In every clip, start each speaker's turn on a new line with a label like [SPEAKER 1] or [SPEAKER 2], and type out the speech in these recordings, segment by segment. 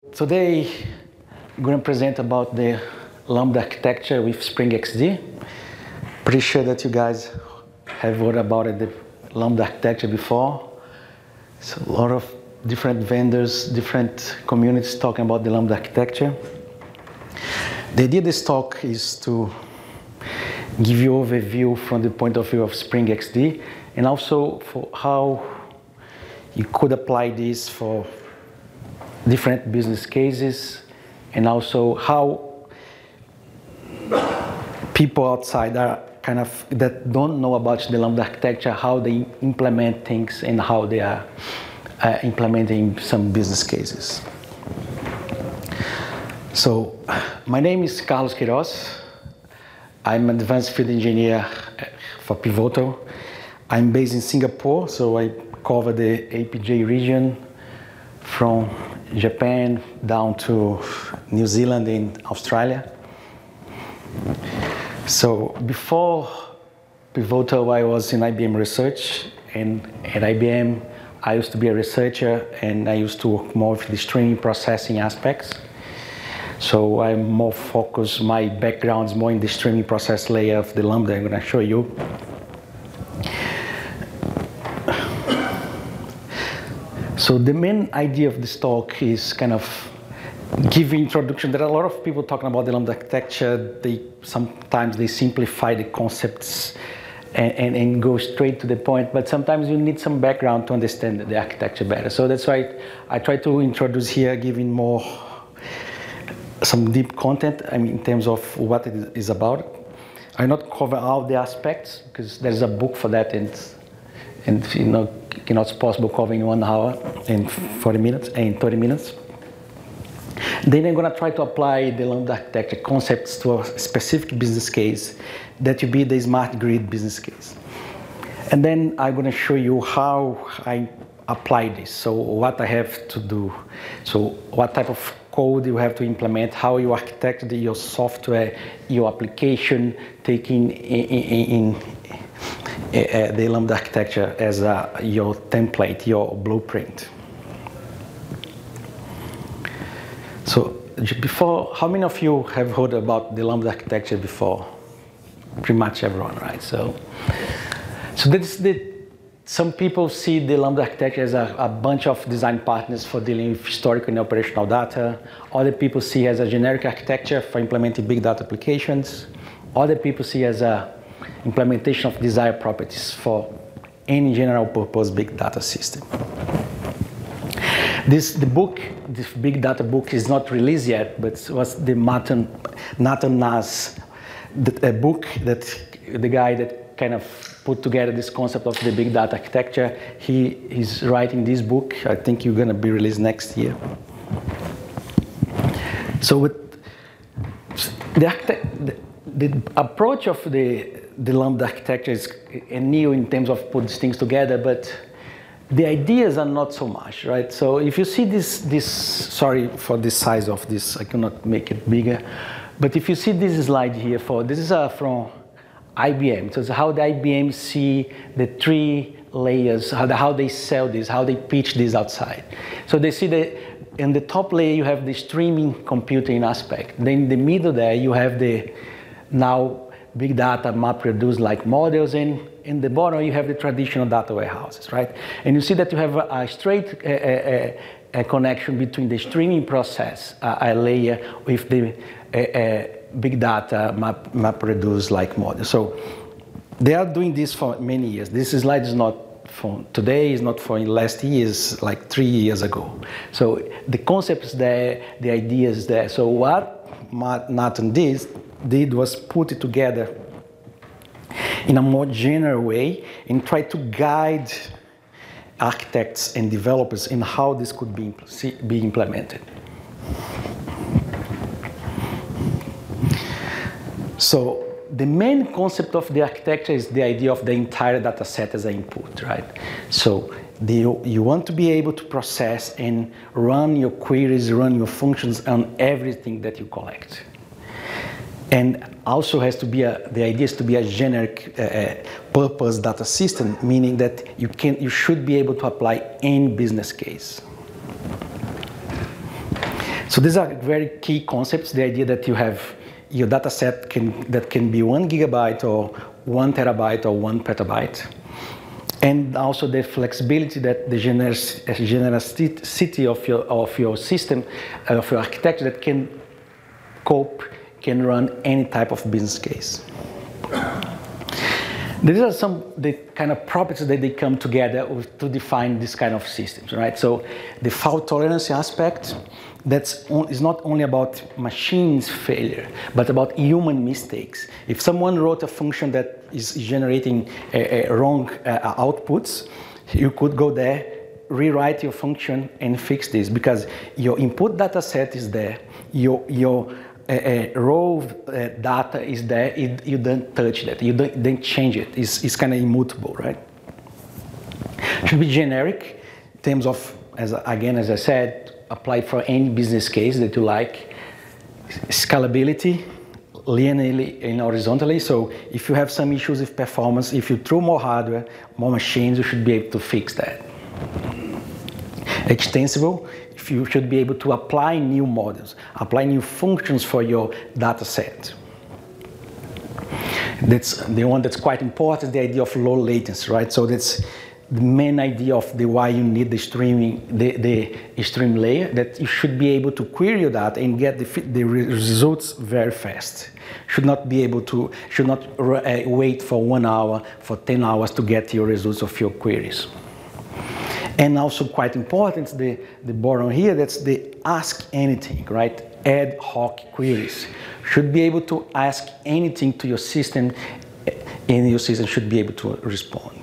[SPEAKER 1] Today, I'm going to present about the Lambda architecture with SpringXD. Pretty sure that you guys have heard about it, the Lambda architecture before. So a lot of different vendors, different communities talking about the Lambda architecture. The idea of this talk is to give you an overview from the point of view of SpringXD, and also for how you could apply this for different business cases, and also how people outside are that don't know about the Lambda architecture, how they implement things and how they are implementing some business cases. So my name is Carlos Queiroz. I'm an advanced field engineer for Pivotal. I'm based in Singapore, so I cover the APJ region from Japan down to New Zealand and Australia. So before Pivotal, I was in IBM research, and at IBM, I used to be a researcher, and I used to work more with the streaming processing aspects. So I'm more focused, my background is more in the streaming process layer of the Lambda I'm going to show you. So the main idea of this talk is kind of give introduction. There are a lot of people talking about the Lambda architecture. Sometimes they simplify the concepts and go straight to the point, but sometimes you need some background to understand the architecture better. So that's why I try to introduce here, giving more some deep content, in terms of what it is about. I not cover all the aspects because there's a book for that, and it's possible covering 1 hour and 40 minutes and 30 minutes. Then I'm going to try to apply the Lambda architecture concepts to a specific business case that will be the smart grid business case. And then I'm going to show you how I apply this. So what I have to do. So what type of code you have to implement, how you architect your software, your application, taking in the Lambda architecture as your template, your blueprint. So before, how many of you have heard about the Lambda architecture before? Pretty much everyone, right? So that's some people see the Lambda architecture as a bunch of design partners for dealing with historical and operational data. Other people see it as a generic architecture for implementing big data applications. Other people see it as a implementation of desired properties for any general purpose big data system. The book, this big data book, is not released yet, but it was the Nathan Nas book that the guy that kind of put together this concept of the big data architecture. He's writing this book. I think you're going to be released next year. So with the approach of the Lambda architecture is new in terms of putting things together, but the ideas are not so much, right? So if you see this, sorry for the size of this, I cannot make it bigger, but if you see this slide here, this is from IBM. So it's how the IBM see the 3 layers, how they sell this, how they pitch this outside. So they see that in the top layer you have the streaming computing aspect. Then in the middle there you have the now big data MapReduce like models, and in the bottom you have the traditional data warehouses, right? And you see that you have a straight a connection between the streaming process layer with the big data MapReduce like model. So they are doing this for many years. This slide is not from today, is not from last years, like 3 years ago. So the concept is there, the idea is there. So what Nathan did was put it together in a more general way and try to guide architects and developers in how this could be implemented. So the main concept of the architecture is the idea of the entire data set as an input, right? So you want to be able to process and run your queries, run your functions on everything that you collect. And also has to be the idea is to be a generic purpose data system, meaning that you should be able to apply any business case. So these are very key concepts, the idea that you have your data set that can be 1 gigabyte or 1 terabyte or 1 petabyte. And also the flexibility that the genericity of your system, of your architecture that can cope, can run any type of business case. These are the kind of properties that they come together to define this kind of systems, right? So the fault tolerance aspect, is not only about machines failure, but about human mistakes. If someone wrote a function that is generating wrong outputs, you could go there, rewrite your function and fix this, because your input data set is there, your raw data is there, you don't touch that, you don't change it, it's kind of immutable, right? Should be generic in terms of, as I said, apply for any business case that you like. Scalability, linearly and horizontally, so if you have some issues with performance, if you throw more hardware, more machines, you should be able to fix that. Extensible, if you should be able to apply new models, apply new functions for your data set. That's the one that's quite important, the idea of low latency, right? So that's the main idea of why you need the streaming, the stream layer, that you should be able to query your data and get the results very fast. Should not wait for 1 hour, for 10 hours to get your results of your queries. And also quite important, the bottom here, that's the ask anything, right? Ad hoc queries. Should be able to ask anything to your system, and your system should be able to respond.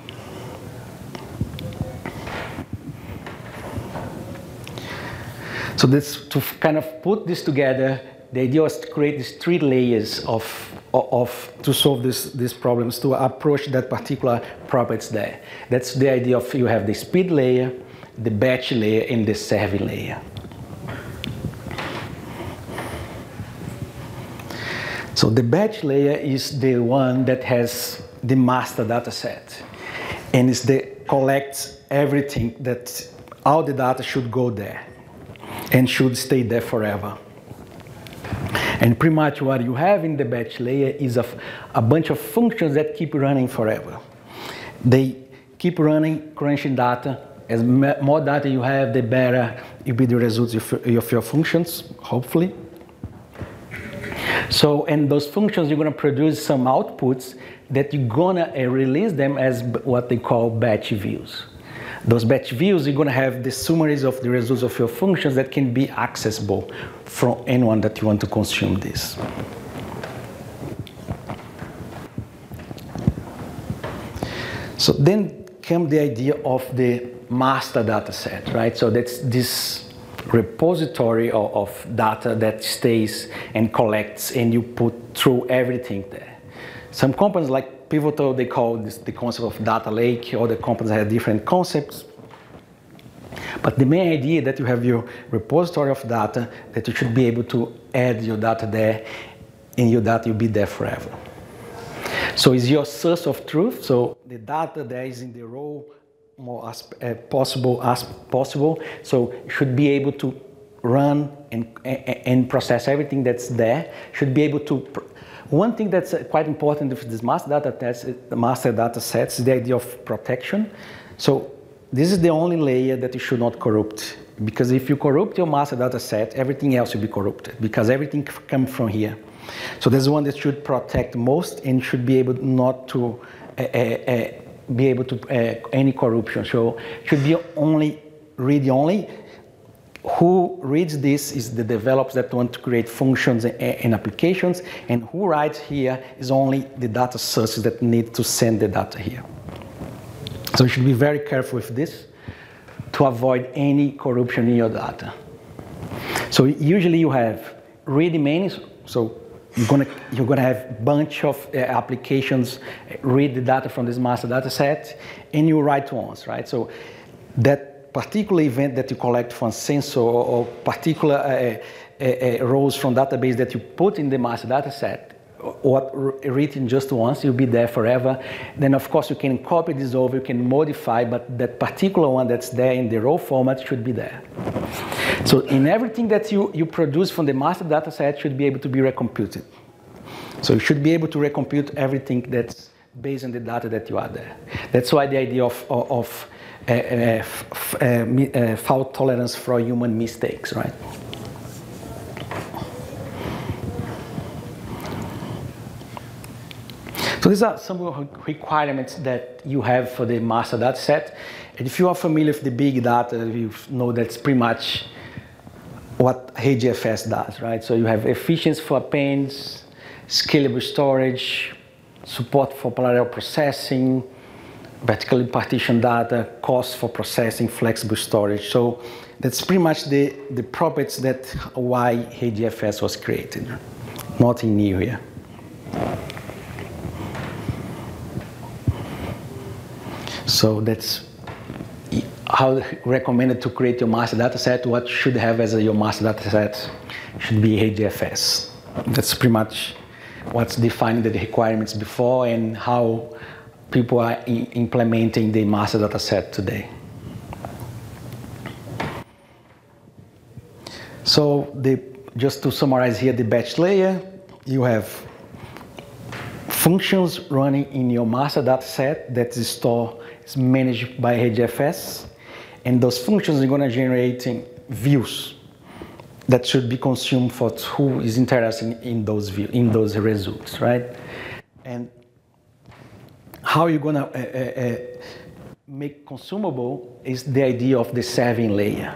[SPEAKER 1] So this, to kind of put this together, the idea was to create these 3 layers to solve these problems, to approach that particular properties there. That's the idea of you have the speed layer, the batch layer, and the serving layer. So the batch layer is the one that has the master data set, and it's collects everything, that all the data should go there and should stay there forever. And pretty much what you have in the batch layer is a bunch of functions that keep running forever. They keep running, crunching data. As more data you have, the better will be the results of your functions, hopefully. So, and those functions, you're going to produce some outputs that you're going to release them as what they call batch views. Those batch views, you're going to have the summaries of the results of your functions that can be accessible from anyone that you want to consume this. So then comes the idea of the master data set, right? So that's this repository of data that stays and collects, and you put through everything there. Some companies like Pivotal, they call this the concept of data lake. Other companies have different concepts. But the main idea that you have your repository of data, that you should be able to add your data there, and your data will be there forever. So it's your source of truth. So the data there is in the raw more as possible. So you should be able to run and process everything that's there. Should be able to. One thing that's quite important with this master data sets is the idea of protection. So this is the only layer that you should not corrupt, because if you corrupt your master data set, everything else will be corrupted, because everything comes from here. So there's one that should protect most and should be able not to any corruption. So should be only read only. Who reads this is the developers that want to create functions and applications, and who writes here is only the data sources that need to send the data here. So you should be very careful with this to avoid any corruption in your data. So usually you have read many, so you're gonna have a bunch of applications read the data from this master data set, and you write once, right? So that particular event that you collect from sensor or particular rows from database that you put in the master data set, what written just once, you'll be there forever. Then of course you can copy this over, you can modify, but that particular one that's there in the raw format should be there. So in everything that you produce from the master data set should be able to be recomputed. So you should be able to recompute everything that's based on the data that you are there. That's why the idea of fault tolerance for human mistakes, right? So these are some requirements that you have for the master data set. And if you are familiar with the big data, you know that's pretty much what HDFS does, right? So you have efficiency for appends, scalable storage, support for parallel processing, vertically partitioned data, cost for processing, flexible storage. So that's pretty much the properties that why HDFS was created. Nothing new here. So that's how recommended to create your master data set. What should have as your master data set should be HDFS. That's pretty much what's defining the requirements before and how people are implementing the master data set today. So just to summarize here the batch layer, you have functions running in your master data set that is managed by HDFS, and those functions are going to generate views that should be consumed for who is interested in those results, right? And how you're going to make consumable is the idea of the serving layer.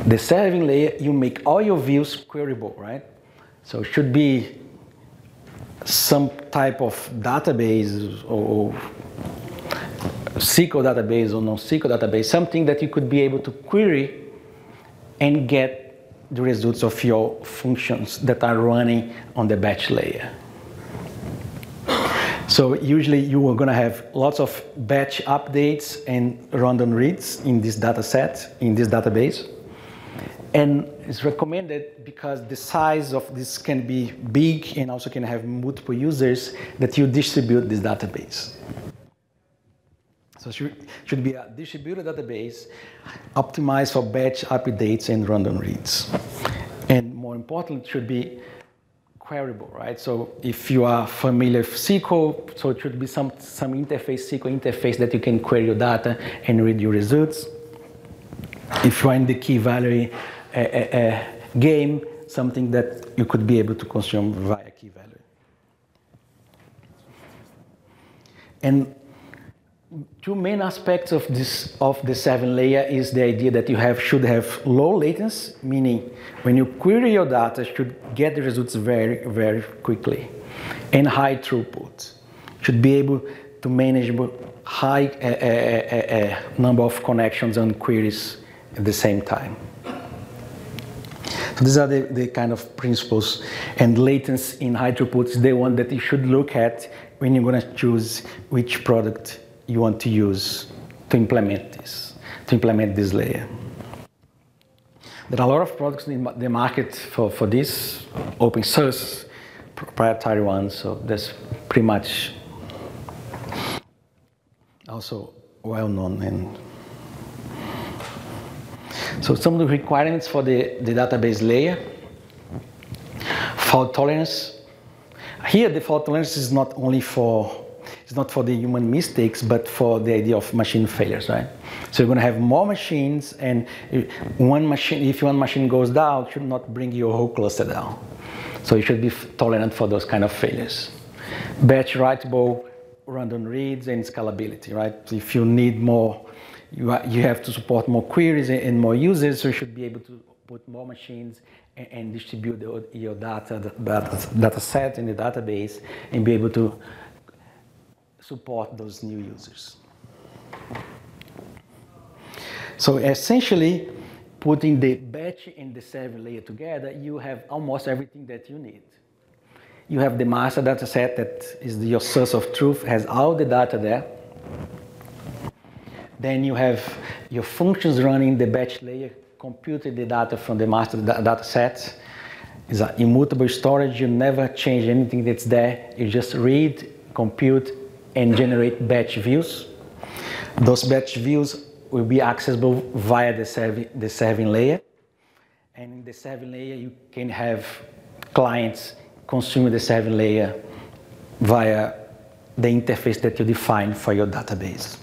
[SPEAKER 1] The serving layer, you make all your views queryable, right? So it should be some type of database or SQL database or non-SQL database, something that you could be able to query and get the results of your functions that are running on the batch layer. So usually you are going to have lots of batch updates and random reads in this data set, in this database. And it's recommended because the size of this can be big and also can have multiple users that you distribute this database. So it should be a distributed database optimized for batch updates and random reads. And more important, it should be queryable, right? So if you are familiar with SQL, so it should be some interface, SQL interface that you can query your data and read your results. If you are in the key value game, something that you could be able to consume via key value. And two main aspects of the 7 layer is the idea that you should have low latency, meaning when you query your data, you should get the results very, very quickly, and high throughput. Should be able to manage high number of connections and queries at the same time. So these are the kind of principles, and latency in high throughput is the one that you should look at when you're going to choose which product you want to use to implement this layer. There are a lot of products in the market for this, open source, proprietary ones, so that's pretty much also well known. And so some of the requirements for the database layer: fault tolerance. Here the fault tolerance is not only it's not for the human mistakes, but for the idea of machine failures, right? So you're going to have more machines, and if one machine goes down, it should not bring your whole cluster down. So you should be tolerant for those kind of failures. Batch writable, random reads, and scalability, right? So if you need more, you have to support more queries and more users, so you should be able to put more machines and distribute your data set in the database and be able to support those new users. So essentially, putting the batch and the server layer together, you have almost everything that you need. You have the master data set that is your source of truth, has all the data there. Then you have your functions running the batch layer, computing the data from the master data set. It's an immutable storage. You never change anything that's there. You just read, compute, and generate batch views. Those batch views will be accessible via the serving layer. And in the serving layer, you can have clients consuming the serving layer via the interface that you define for your database.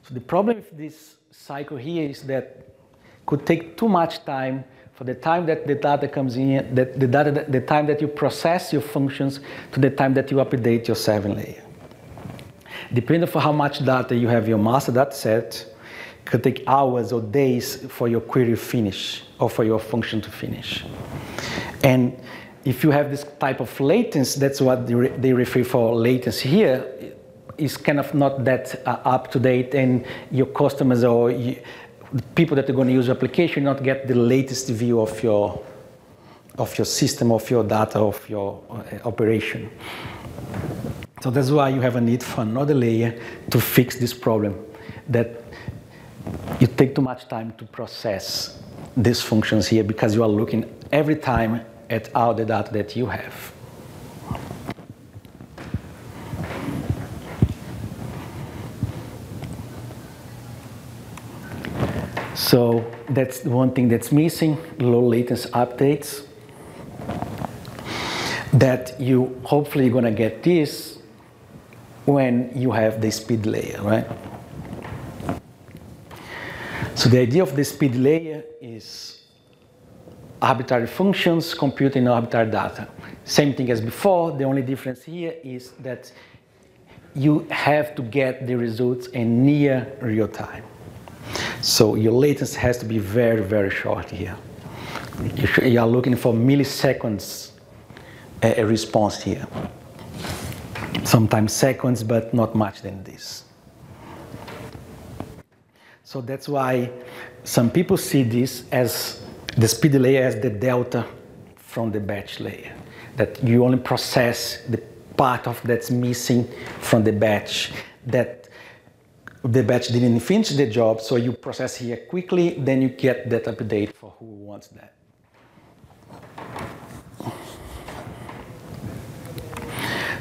[SPEAKER 1] So the problem with this cycle here is that it could take too much time for the time that the data comes in, the time that you process your functions to the time that you update your serving layer. Depending on how much data you have in your master data set, it could take hours or days for your query to finish or for your function to finish. And if you have this type of latency, that's what they refer for latency here, is kind of not that up to date, and your customers or the people that are going to use your application not get the latest view of your system, of your data, of your operation. So that's why you have a need for another layer to fix this problem, that you take too much time to process these functions here because you are looking every time at all the data that you have. So that's one thing that's missing, low latency updates. That you hopefully you're going to get this when you have the speed layer, right? So the idea of the speed layer is arbitrary functions computing arbitrary data. Same thing as before, the only difference here is that you have to get the results in near real time. So your latency has to be very, very short here. You are looking for milliseconds a response here. Sometimes seconds, but not much than this. So that's why some people see this as the speed layer as the delta from the batch layer. That you only process the part of that's missing from the batch, that the batch didn't finish the job, so you process here quickly, then you get that update for who wants that.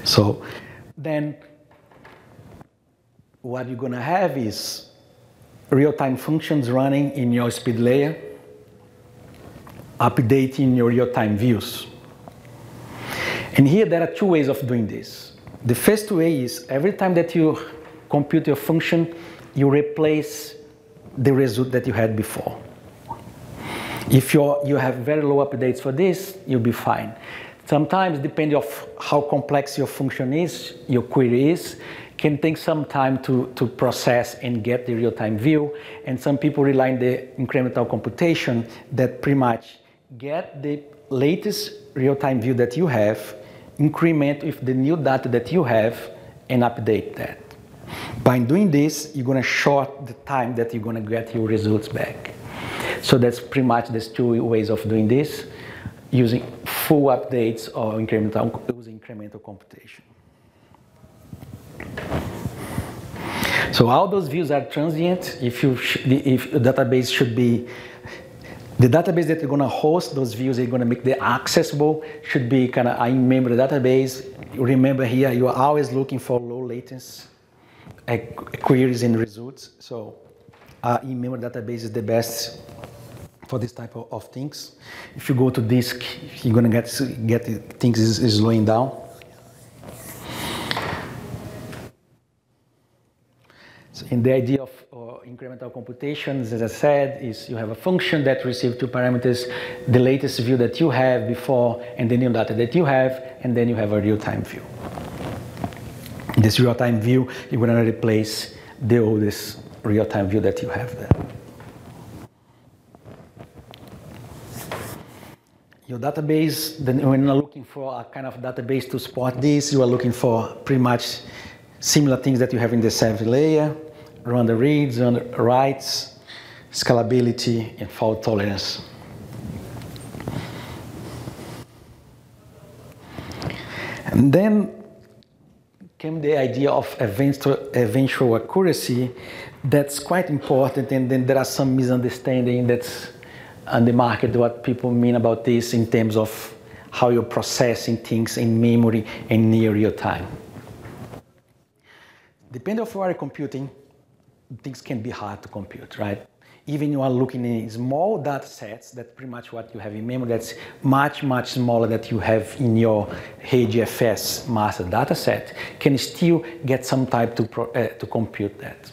[SPEAKER 1] So then what you're going to have is real-time functions running in your speed layer, updating your real-time views. And here there are two ways of doing this. The first way is every time that you compute your function, you replace the result that you had before. If you have very low updates for this, you'll be fine. Sometimes, depending on how complex your function is, your query is, can take some time to process and get the real-time view. And some people rely on the incremental computation that pretty much get the latest real-time view that you have, increment with the new data that you have, and update that. By doing this, you're going to short the time that you're going to get your results back. So that's pretty much these two ways of doing this, using full updates or using incremental computation. So all those views are transient. If the database should be, the database that you're going to host those views, you're going to make them accessible, should be kind of in-memory database. Remember here, you are always looking for low latency queries and results. So in-memory database is the best for this type of things. If you go to disk, you're going to get things is slowing down. So in the idea of incremental computations, as I said, is you have a function that receives two parameters, the latest view that you have before and the new data that you have, and then you have a real-time view. In this real-time view, you're going to replace the oldest real-time view that you have there. Your database, then when you're looking for a kind of database to support this, you are looking for pretty much similar things that you have in the serving layer, run the reads, run the writes, scalability, and fault tolerance. And then came the idea of eventual accuracy. That's quite important, and then there are some misunderstanding that's on the market, what people mean about this in terms of how you're processing things in memory in near real time. Depending on what you're computing, things can be hard to compute, right? Even you are looking in small data sets, that's pretty much what you have in memory, that's much, much smaller than you have in your HDFS master data set, can still get some time to compute that.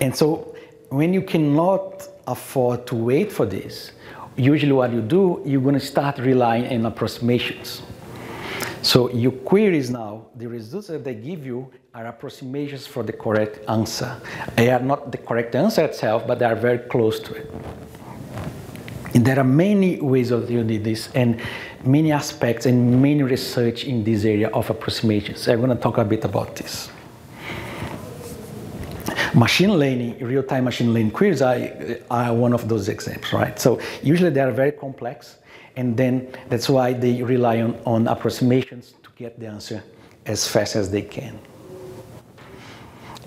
[SPEAKER 1] And so when you cannot afford to wait for this, usually what you do, you're going to start relying on approximations. So your queries now, the results that they give you are approximations for the correct answer. They are not the correct answer itself, but they are very close to it. And there are many ways of doing this, and many aspects and many research in this area of approximations. I'm going to talk a bit about this. Machine learning, real-time machine learning queries are one of those examples, right? So usually they are very complex, and then that's why they rely on approximations to get the answer as fast as they can.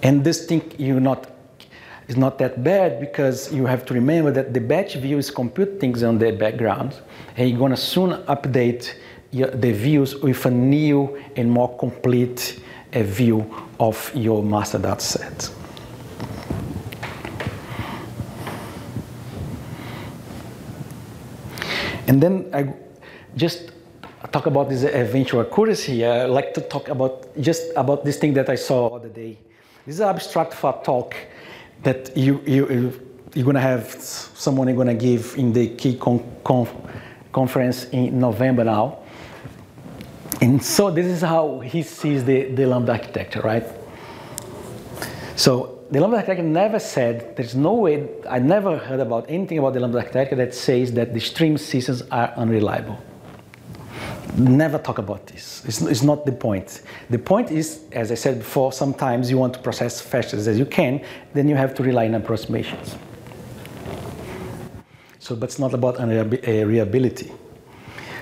[SPEAKER 1] And this thing is not that bad, because you have to remember that the batch view is compute things on the background, and you're going to soon update the views with a new and more complete view of your master data set. And then I just talk about this eventual accuracy. I like to talk about this thing that I saw the other day. This is an abstract for a talk that you're going to have someone going to give in the key conference in November now. And so this is how he sees the Lambda architecture, right? So the Lambda architecture never said, there's no way, I never heard about anything about the Lambda architecture that says that the stream systems are unreliable. Never talk about this. It's not the point. The point is, as I said before, sometimes you want to process fast as you can, then you have to rely on approximations. So, but it's not about reliability.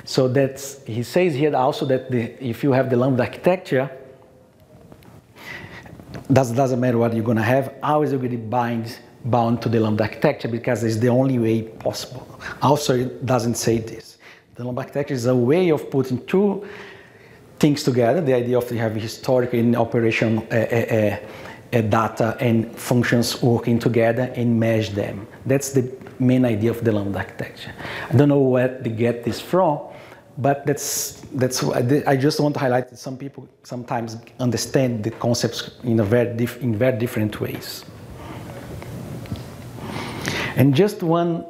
[SPEAKER 1] So that's, he says here also that if you have the Lambda architecture, doesn't matter what you're going to have, always you're going to be bound to the Lambda architecture, because it's the only way possible. Also, it doesn't say this. The Lambda architecture is a way of putting two things together, the idea of having historical and operational data and functions working together and mesh them. That's the main idea of the Lambda architecture. I don't know where they get this from, but that's I just want to highlight that some people sometimes understand the concepts in very different ways. And just one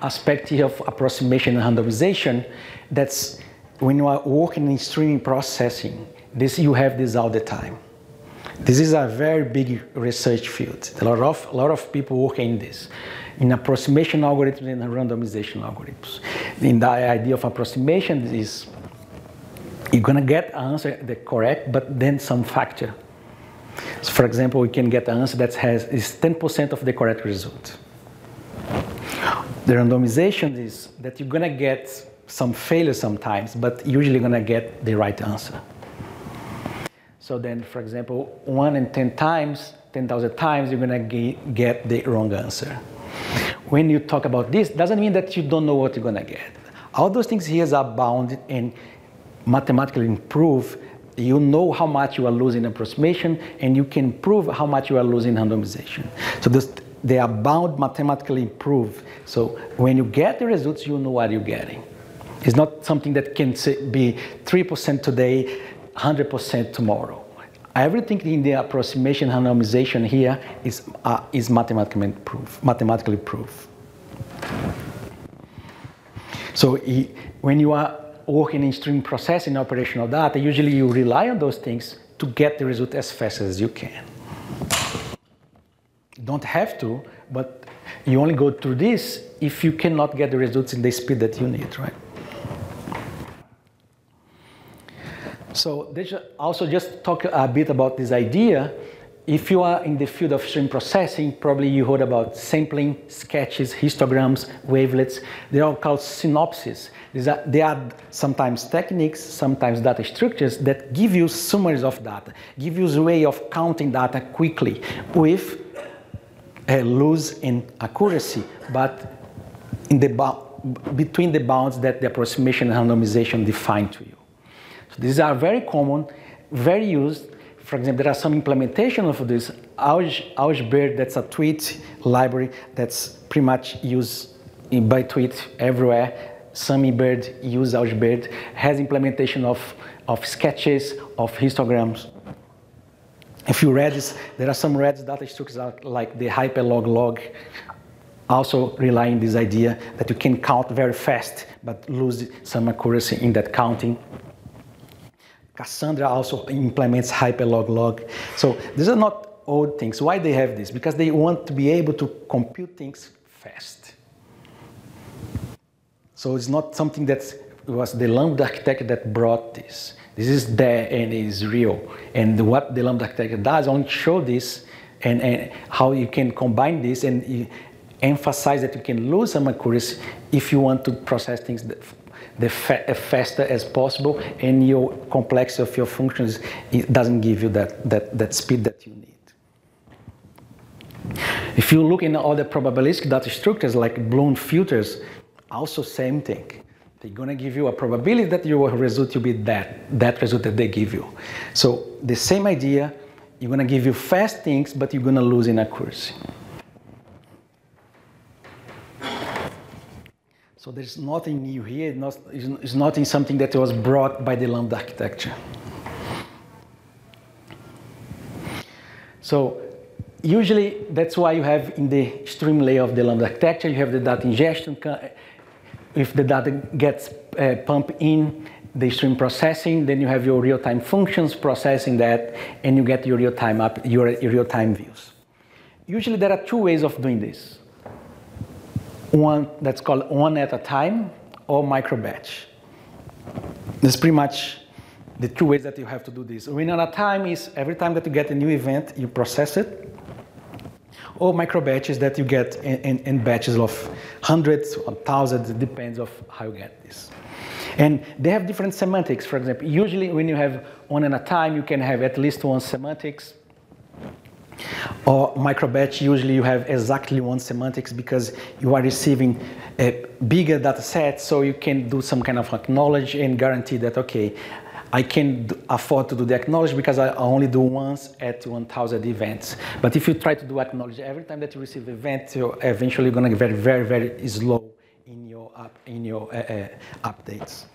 [SPEAKER 1] aspect here of approximation and randomization, that's when you are working in streaming processing, you have this all the time. This is a very big research field. A lot of people working in this, in approximation algorithms and randomization algorithms. And the idea of approximation is you're going to get an answer that's correct, but then some factor. So for example, we can get an answer that is 10% of the correct result. The randomization is that you're going to get some failure sometimes, but usually going to get the right answer. So then, for example, 1 in 10,000 times, you're going to get the wrong answer. When you talk about this, doesn't mean that you don't know what you're going to get. All those things here are bounded and mathematically improved. You know how much you are losing in approximation, and you can prove how much you are losing in randomization. So they are bound, mathematically improved. So when you get the results, you know what you're getting. It's not something that can be 3% today, 100% tomorrow. Everything in the approximation randomization here is mathematically proved. So when you are working in stream processing operational data, usually you rely on those things to get the result as fast as you can. You don't have to, but you only go through this if you cannot get the results in the speed that you need, right? So they also just talk a bit about this idea. If you are in the field of stream processing, probably you heard about sampling, sketches, histograms, wavelets. They're all called synopses. They are sometimes techniques, sometimes data structures that give you summaries of data, give you a way of counting data quickly with a loss in accuracy, but in between the bounds that the approximation and randomization define to you. So these are very common, very used, for example, there are some implementation of this. Algebird, that's a tweet library that's pretty much used by tweet everywhere. Summybird uses Algebird, has implementation of sketches, of histograms. If you Redis, there are some Redis data structures like the hyperlog log, also rely on this idea that you can count very fast, but lose some accuracy in that counting. Cassandra also implements hyperlog log. So these are not old things. Why they have this? Because they want to be able to compute things fast. So it's not something that was the Lambda architecture that brought this. This is there and it is real. And what the Lambda architecture does only show this and how you can combine this and emphasize that you can lose some accuracy if you want to process things the faster as possible, and your complexity of your functions, it doesn't give you that speed that you need. If you look in other probabilistic data structures like Bloom filters, also same thing. They're going to give you a probability that your result will be that result that they give you. So the same idea, you're going to give you fast things, but you're going to lose in accuracy. So there's nothing new here. It's not something that was brought by the Lambda architecture. So usually that's why you have in the stream layer of the Lambda architecture, you have the data ingestion. If the data gets pumped in the stream processing, then you have your real-time functions processing that, and you get your real-time views. Usually there are two ways of doing this. One that's called one at a time or micro batch. That's pretty much the two ways that you have to do this. One at a time is every time that you get a new event, you process it. Or micro batches that you get in batches of hundreds or thousands, it depends of how you get this. And they have different semantics. For example, usually when you have one at a time, you can have at least one semantics. Or micro batch, usually you have exactly one semantics because you are receiving a bigger data set, so you can do some kind of acknowledge and guarantee that, okay, I can afford to do the acknowledge because I only do once at 1,000 events. But if you try to do acknowledge every time that you receive an event, you're eventually going to get very, very, very slow in your updates.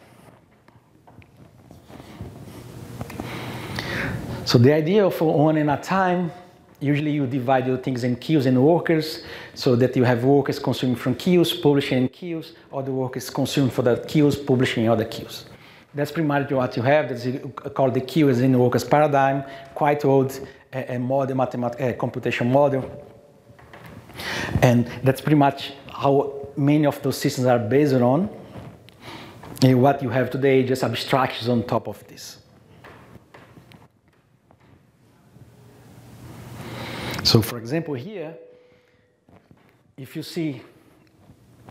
[SPEAKER 1] So the idea of one at a time, usually you divide your things in queues and workers, so that you have workers consuming from queues, publishing in queues, or the workers consuming for the queues, publishing in other queues. That's pretty much what you have. That's called the queue as in workers paradigm, quite old model, computation model. And that's pretty much how many of those systems are based on. And what you have today, just abstractions on top of this. So for example here, if you see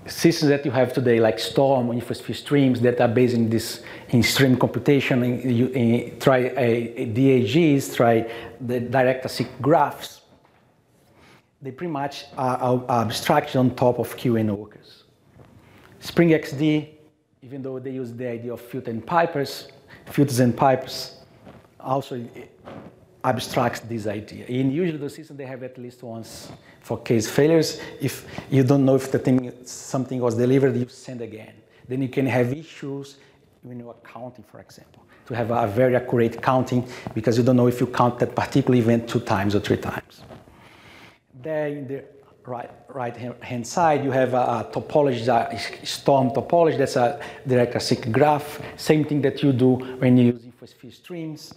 [SPEAKER 1] systems that you have today, like Storm, InfoSphere streams that are based in stream computation, try DAGs, try the direct-seq graphs, they pretty much are abstraction on top of queue and workers. SpringXD, even though they use the idea of filters and pipes, also abstracts this idea. And usually the system they have at least once for case failures. If you don't know if something was delivered, you send again. Then you can have issues when you are counting, for example, to have a very accurate counting because you don't know if you count that particular event 2 times or 3 times. There in the right-hand side, you have a topology, a Storm topology. That's a direct-seq graph. Same thing that you do when you use InfoSphere streams.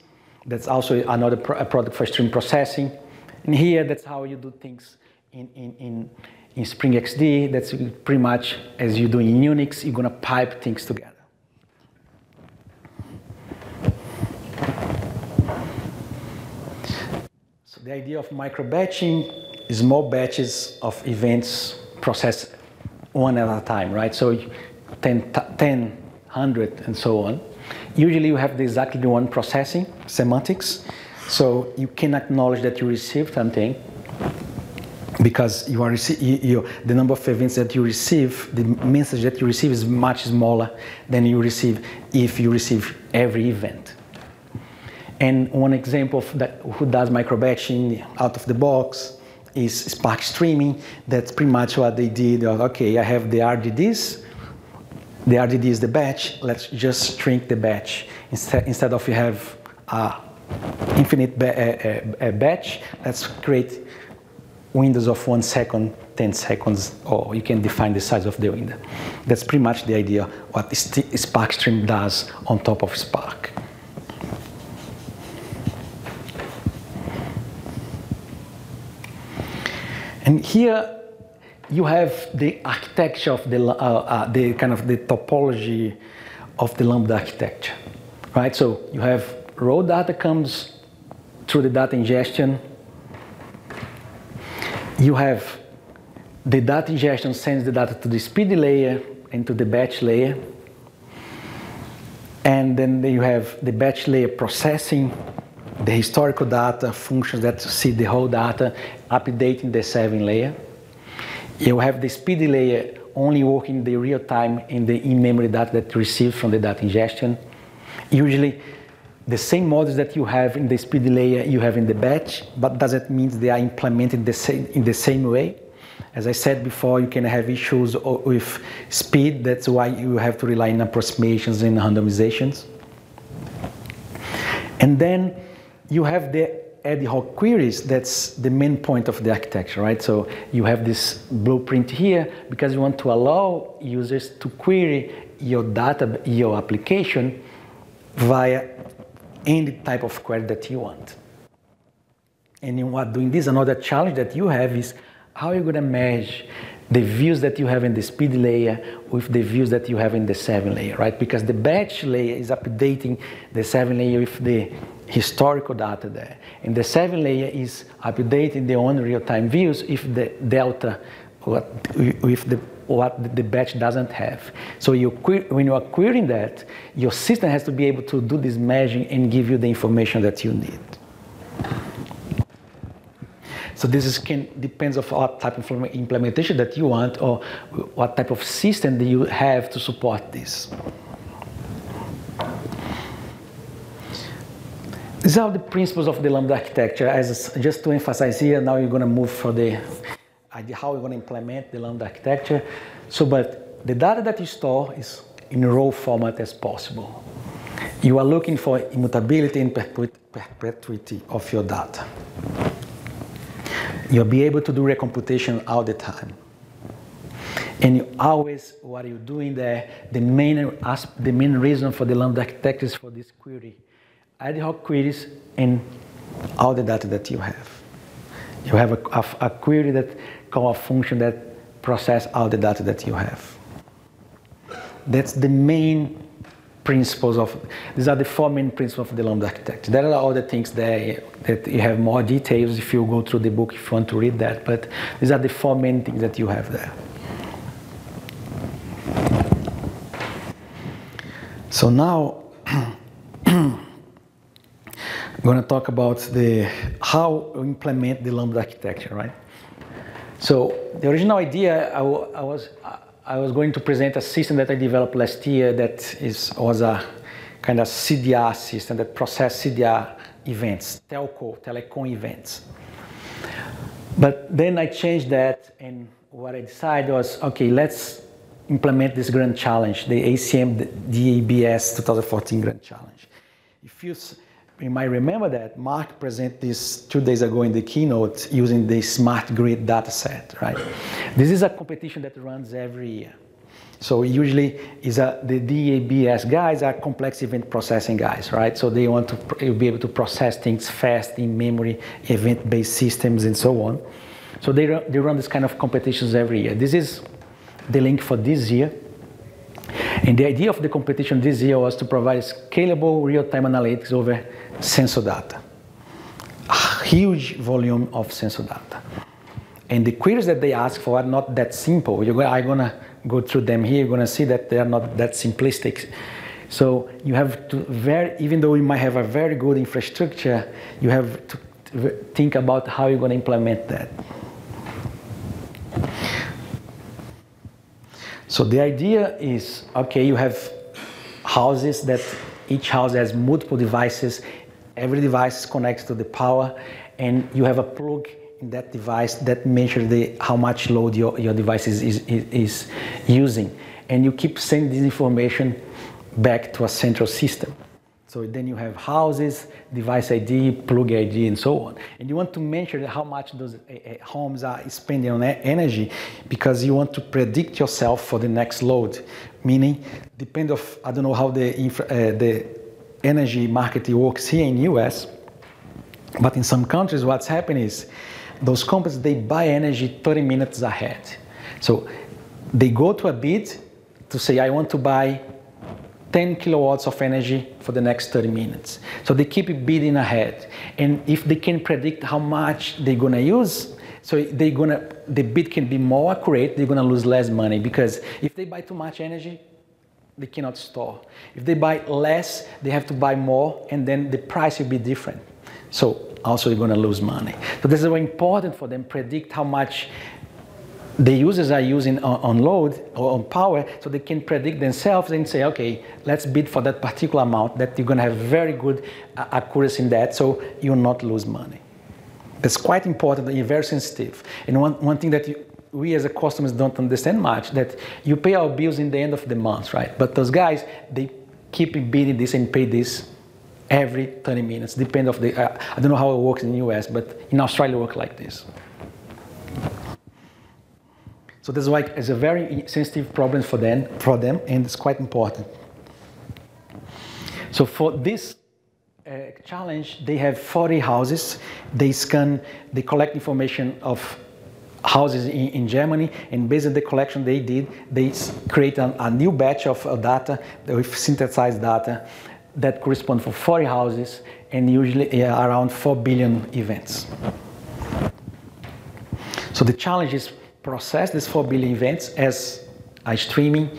[SPEAKER 1] That's also another product for stream processing. And here, that's how you do things in SpringXD. That's pretty much as you do in Unix. You're going to pipe things together. So the idea of micro-batching is small batches of events processed one at a time, right? So 10, 100, and so on. Usually you have exactly the one processing, semantics, so you can acknowledge that you received something because you are the number of events that you receive, the message that you receive is much smaller than you receive if you receive every event. And one example of that who does microbatching out of the box is Spark Streaming. That's pretty much what they did. Okay, I have the RDDs. The RDD is the batch. Let's just shrink the batch. Instead of you have infinite batch, let's create windows of 1 second, 10 seconds, or you can define the size of the window. That's pretty much the idea what Spark Stream does on top of Spark. And here you have the architecture of the kind of the topology of the Lambda architecture, right? So you have raw data comes through the data ingestion. You have the data ingestion sends the data to the speedy layer and to the batch layer. And then you have the batch layer processing the historical data, functions that see the whole data, updating the 7 layer. You have the speedy layer only working the real time in the in-memory data that receives from the data ingestion. Usually, the same models that you have in the speedy layer you have in the batch, but doesn't mean they are implemented in the same way. As I said before, you can have issues with speed. That's why you have to rely on approximations and randomizations. And then you have the ad hoc queries. That's the main point of the architecture, right? So you have this blueprint here because you want to allow users to query your data, your application via any type of query that you want. And in what doing this, another challenge that you have is how you're going to merge the views that you have in the speed layer with the views that you have in the 7 layer, right? Because the batch layer is updating the 7 layer with the historical data there. And the 7 layer is updating the own real-time views if the delta with what the batch doesn't have. So when you are querying that, your system has to be able to do this merging and give you the information that you need. So this depends on what type of implementation that you want or what type of system that you have to support this. These are the principles of the Lambda architecture. Just to emphasize here, now you're going to move for the idea how we're going to implement the Lambda architecture. So, but the data that you store is in raw format as possible. You are looking for immutability and perpetuity of your data. You'll be able to do recomputation all the time. And you always, what you're doing there, the main reason for the Lambda architecture is for this query. Ad hoc queries and all the data that you have. You have a query that calls a function that processes all the data that you have. That's the main principles of, these are the 4 main principles of the Lambda architecture. There are other things there that you have more details if you go through the book if you want to read that, but these are the 4 main things that you have there. So now, I'm going to talk about how we implement the Lambda architecture, right? So the original idea, I was going to present a system that I developed last year that was a kind of CDR system that processed CDR events, telecom events. But then I changed that, and what I decided was, okay, let's implement this grand challenge, the ACM DEBS 2014 Grand Challenge. If you might remember that Mark presented this 2 days ago in the keynote using the smart grid dataset, right? This is a competition that runs every year. So usually the DEBS guys are complex event processing guys, right? So they want to be able to process things fast in memory, event-based systems, and so on. So they run this kind of competitions every year. This is the link for this year. And the idea of the competition this year was to provide scalable real-time analytics over sensor data. A huge volume of sensor data. And the queries that they ask for are not that simple. I'm going to go through them here. You're going to see that they are not that simplistic. So you have to, even though you might have a very good infrastructure, you have to think about how you're going to implement that. So the idea is, okay, you have houses that each house has multiple devices every device connects to the power, and you have a plug in that device that measures how much load your device is using. And you keep sending this information back to a central system. So then you have houses, device ID, plug ID, and so on. And you want to measure how much those homes are spending on energy, because you want to predict yourself for the next load. Meaning, depend of, I don't know how the energy market works here in the US, but in some countries what's happening is those companies, they buy energy 30 minutes ahead. So they go to a bid to say, I want to buy 10 kilowatts of energy for the next 30 minutes. So they keep bidding ahead. And if they can predict how much they're gonna use, so the bid can be more accurate, they're gonna lose less money, because if they buy too much energy, they cannot store. If they buy less, they have to buy more, and then the price will be different. So also you're gonna lose money. So this is very important for them, predict how much the users are using on load or on power, so they can predict themselves and say, okay, let's bid for that particular amount, that you're gonna have very good accuracy in that, so you'll not lose money. That's quite important and very sensitive. And one thing that we as a customers don't understand much, that you pay our bills in the end of the month, right? But those guys, they keep bidding this and pay this every 30 minutes, depend of the, I don't know how it works in the US, but in Australia it works like this. So that's why it's a very sensitive problem for them, and it's quite important. So for this challenge, they have 40 houses. They collect information of houses in Germany, and based on the collection they did, they create a new batch of data with synthesized data that correspond for 40 houses and usually around 4 billion events. So the challenge is process these 4 billion events as a streaming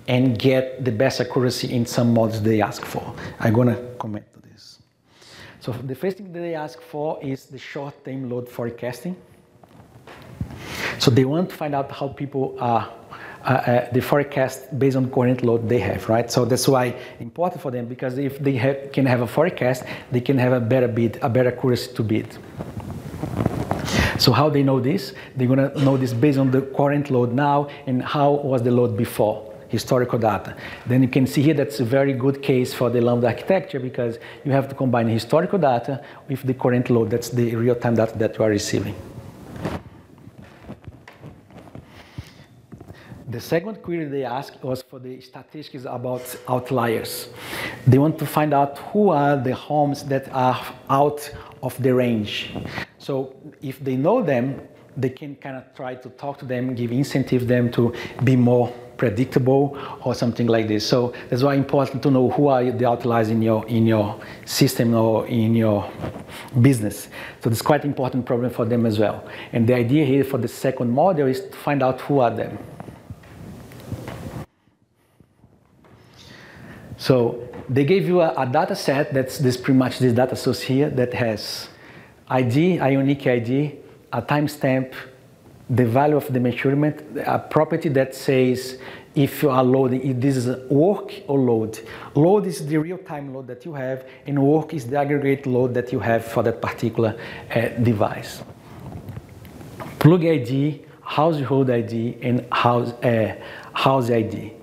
[SPEAKER 1] and get the best accuracy in some modes they ask for. I'm going to comment on this. So the first thing that they ask for is the short-term load forecasting. So they want to find out how people are the forecast based on current load they have, right? So that's why important for them, because if they can have a forecast, they can have a better bid, a better accuracy to bid. So how they know this? They're going to know this based on the current load now and how was the load before, historical data. Then you can see here that's a very good case for the Lambda architecture, because you have to combine historical data with the current load. That's the real-time data that you are receiving. The second query they asked was for the statistics about outliers. They want to find out who are the homes that are out of the range. So if they know them, they can kind of try to talk to them, give incentive them to be more predictable or something like this. So that's why it's important to know who are the outliers in your system or in your business. So it's quite an important problem for them as well. And the idea here for the second model is to find out who are them. So they gave you a data set that's pretty much this data source here that has ID, a unique ID, a timestamp, the value of the measurement, a property that says if you are loading, if this is work or load. Load is the real-time load that you have, and work is the aggregate load that you have for that particular device. Plug ID, household ID, and house ID.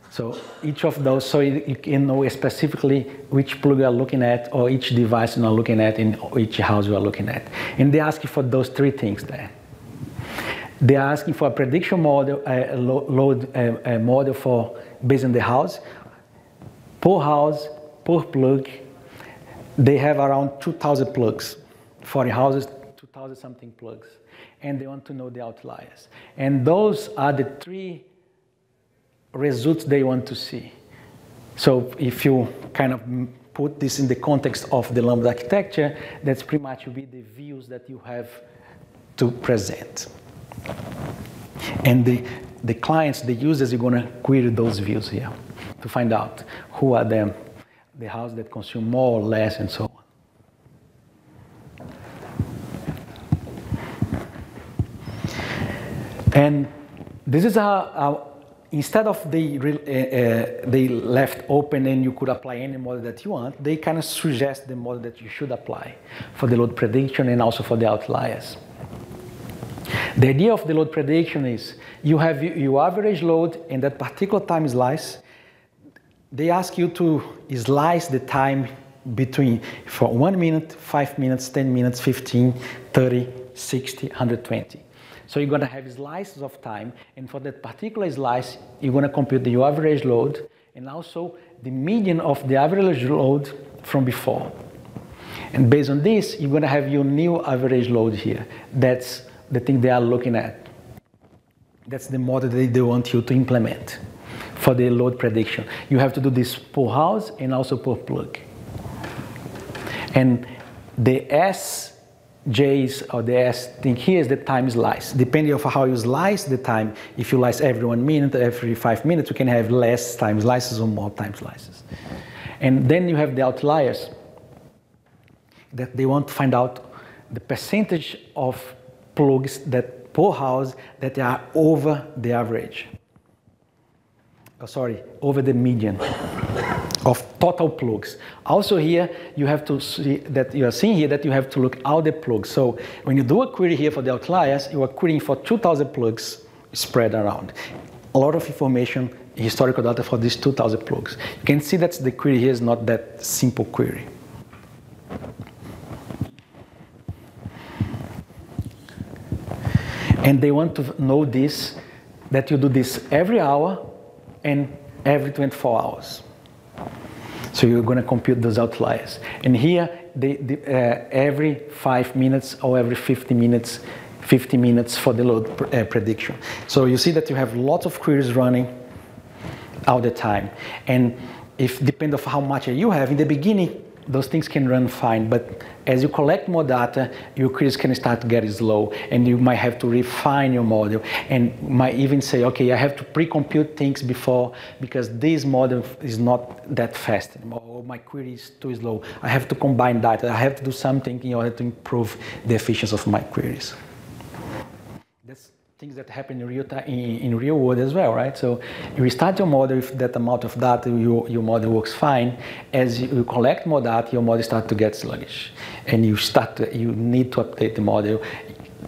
[SPEAKER 1] So each of those, so you can know specifically which plug you are looking at, or each device you are looking at, in each house you are looking at. And they ask you for those 3 things there. They are asking for a prediction model, load model for based on the house, per plug. They have around 2,000 plugs, 40 houses, 2,000 something plugs, and they want to know the outliers. And those are the 3 results they want to see. So if you kind of put this in the context of the Lambda architecture, that's pretty much will be the views that you have to present. And the clients, the users, are going to query those views here to find out who are them, the house that consume more or less, and so on. And this is how instead of they left open and you could apply any model that you want, they kind of suggest the model that you should apply for the load prediction and also for the outliers. The idea of the load prediction is you have your average load and that particular time slice. They ask you to slice the time between for 1 minute, 5 minutes, 10 minutes, 15, 30, 60, 120. So you're going to have slices of time, and for that particular slice, you're going to compute your average load and also the median of the average load from before. And based on this, you're going to have your new average load here. That's the thing they are looking at. That's the model that they want you to implement for the load prediction. You have to do this per house and also per plug. And the SJs or the S thing here is the time slice. Depending on how you slice the time, if you slice every 1 minute, every 5 minutes, you can have less time slices or more time slices. And then you have the outliers that they want to find out the percentage of plugs that per house that are over the average. Oh, sorry, over the median of total plugs. Also here, you have to see that you are seeing here that you have to look all the plugs. So when you do a query here for the outliers, you are querying for 2,000 plugs spread around. A lot of information, historical data for these 2,000 plugs. You can see that the query here is not that simple query. And they want to know this, that you do this every hour and every 24 hours. So you're going to compute those outliers. And here, every 5 minutes or every 50 minutes for the load prediction. So you see that you have lots of queries running all the time. And if depending on how much you have, in the beginning, those things can run fine, but as you collect more data, your queries can start to get slow, and you might have to refine your model, and might even say, okay, I have to pre-compute things before, because this model is not that fast anymore, or my query is too slow. I have to combine data. I have to do something in order to improve the efficiency of my queries. That's things that happen in real time, in real world as well, right? So you start your model with that amount of data, your model works fine. As you collect more data, your model starts to get sluggish, and you need to update the model,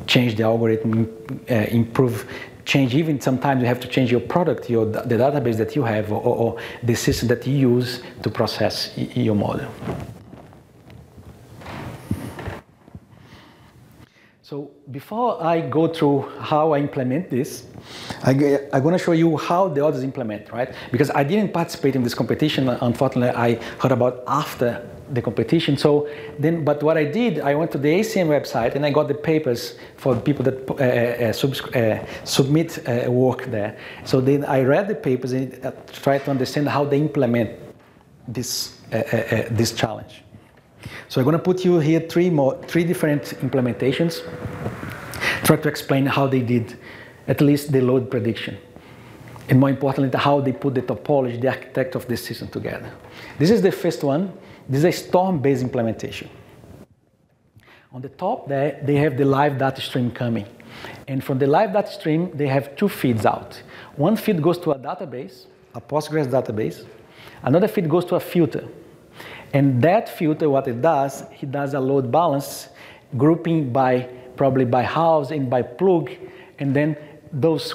[SPEAKER 1] change the algorithm, improve, change. Even sometimes you have to change your product, the database that you have, or the system that you use to process your model. So before I go through how I implement this, I'm going to show you how the others implement, right? Because I didn't participate in this competition. Unfortunately, I heard about after the competition. So then, but what I did, I went to the ACM website and I got the papers for people that submit work there. So then I read the papers and tried to understand how they implement this challenge. So I'm going to put you here three different implementations. Try to explain how they did at least the load prediction. And more importantly, how they put the topology, the architecture of the system together. This is the first one. This is a storm-based implementation. On the top there, they have the live data stream coming. And from the live data stream, they have two feeds out. One feed goes to a database, a Postgres database. Another feed goes to a filter. And that filter, what it does a load balance, grouping probably by house and by plug, and then those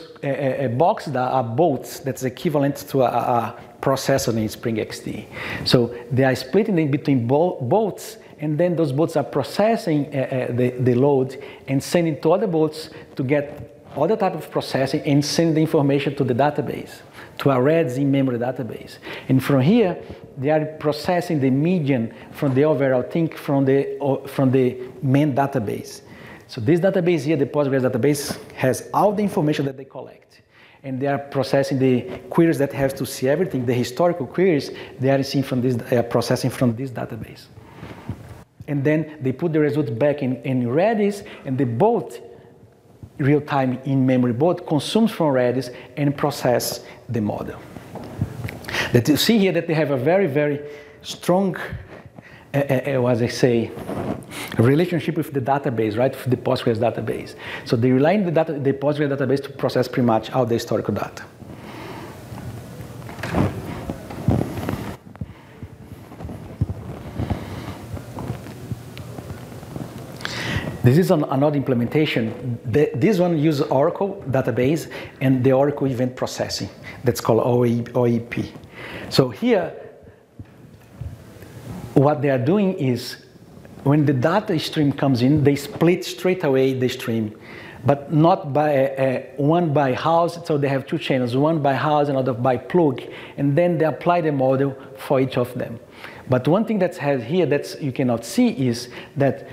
[SPEAKER 1] boxes that are bolts, that's equivalent to a processor in SpringXD. So they are splitting in between bolts, and then those bolts are processing the load and sending to other bolts to get other type of processing and send the information to the database, to a REDS in-memory database. And from here, they are processing the median from the overall thing from the main database. So this database here, the Postgres database, has all the information that they collect. And they are processing the queries that have to see everything, the historical queries, they are seeing from this, processing from this database. And then they put the results back in Redis, and the both real-time in-memory both consumes from Redis and process the model. That you see here that they have a very, very strong, as I say, relationship with the database, right? With the Postgres database. So they rely on the Postgres database to process pretty much all the historical data. This is another implementation. This one uses Oracle database and the Oracle event processing. That's called OEP. So here, what they are doing is, when the data stream comes in, they split straight away the stream, but not by one by house. So they have two channels, one by house, another by plug, and then they apply the model for each of them. But one thing that's had here that you cannot see is that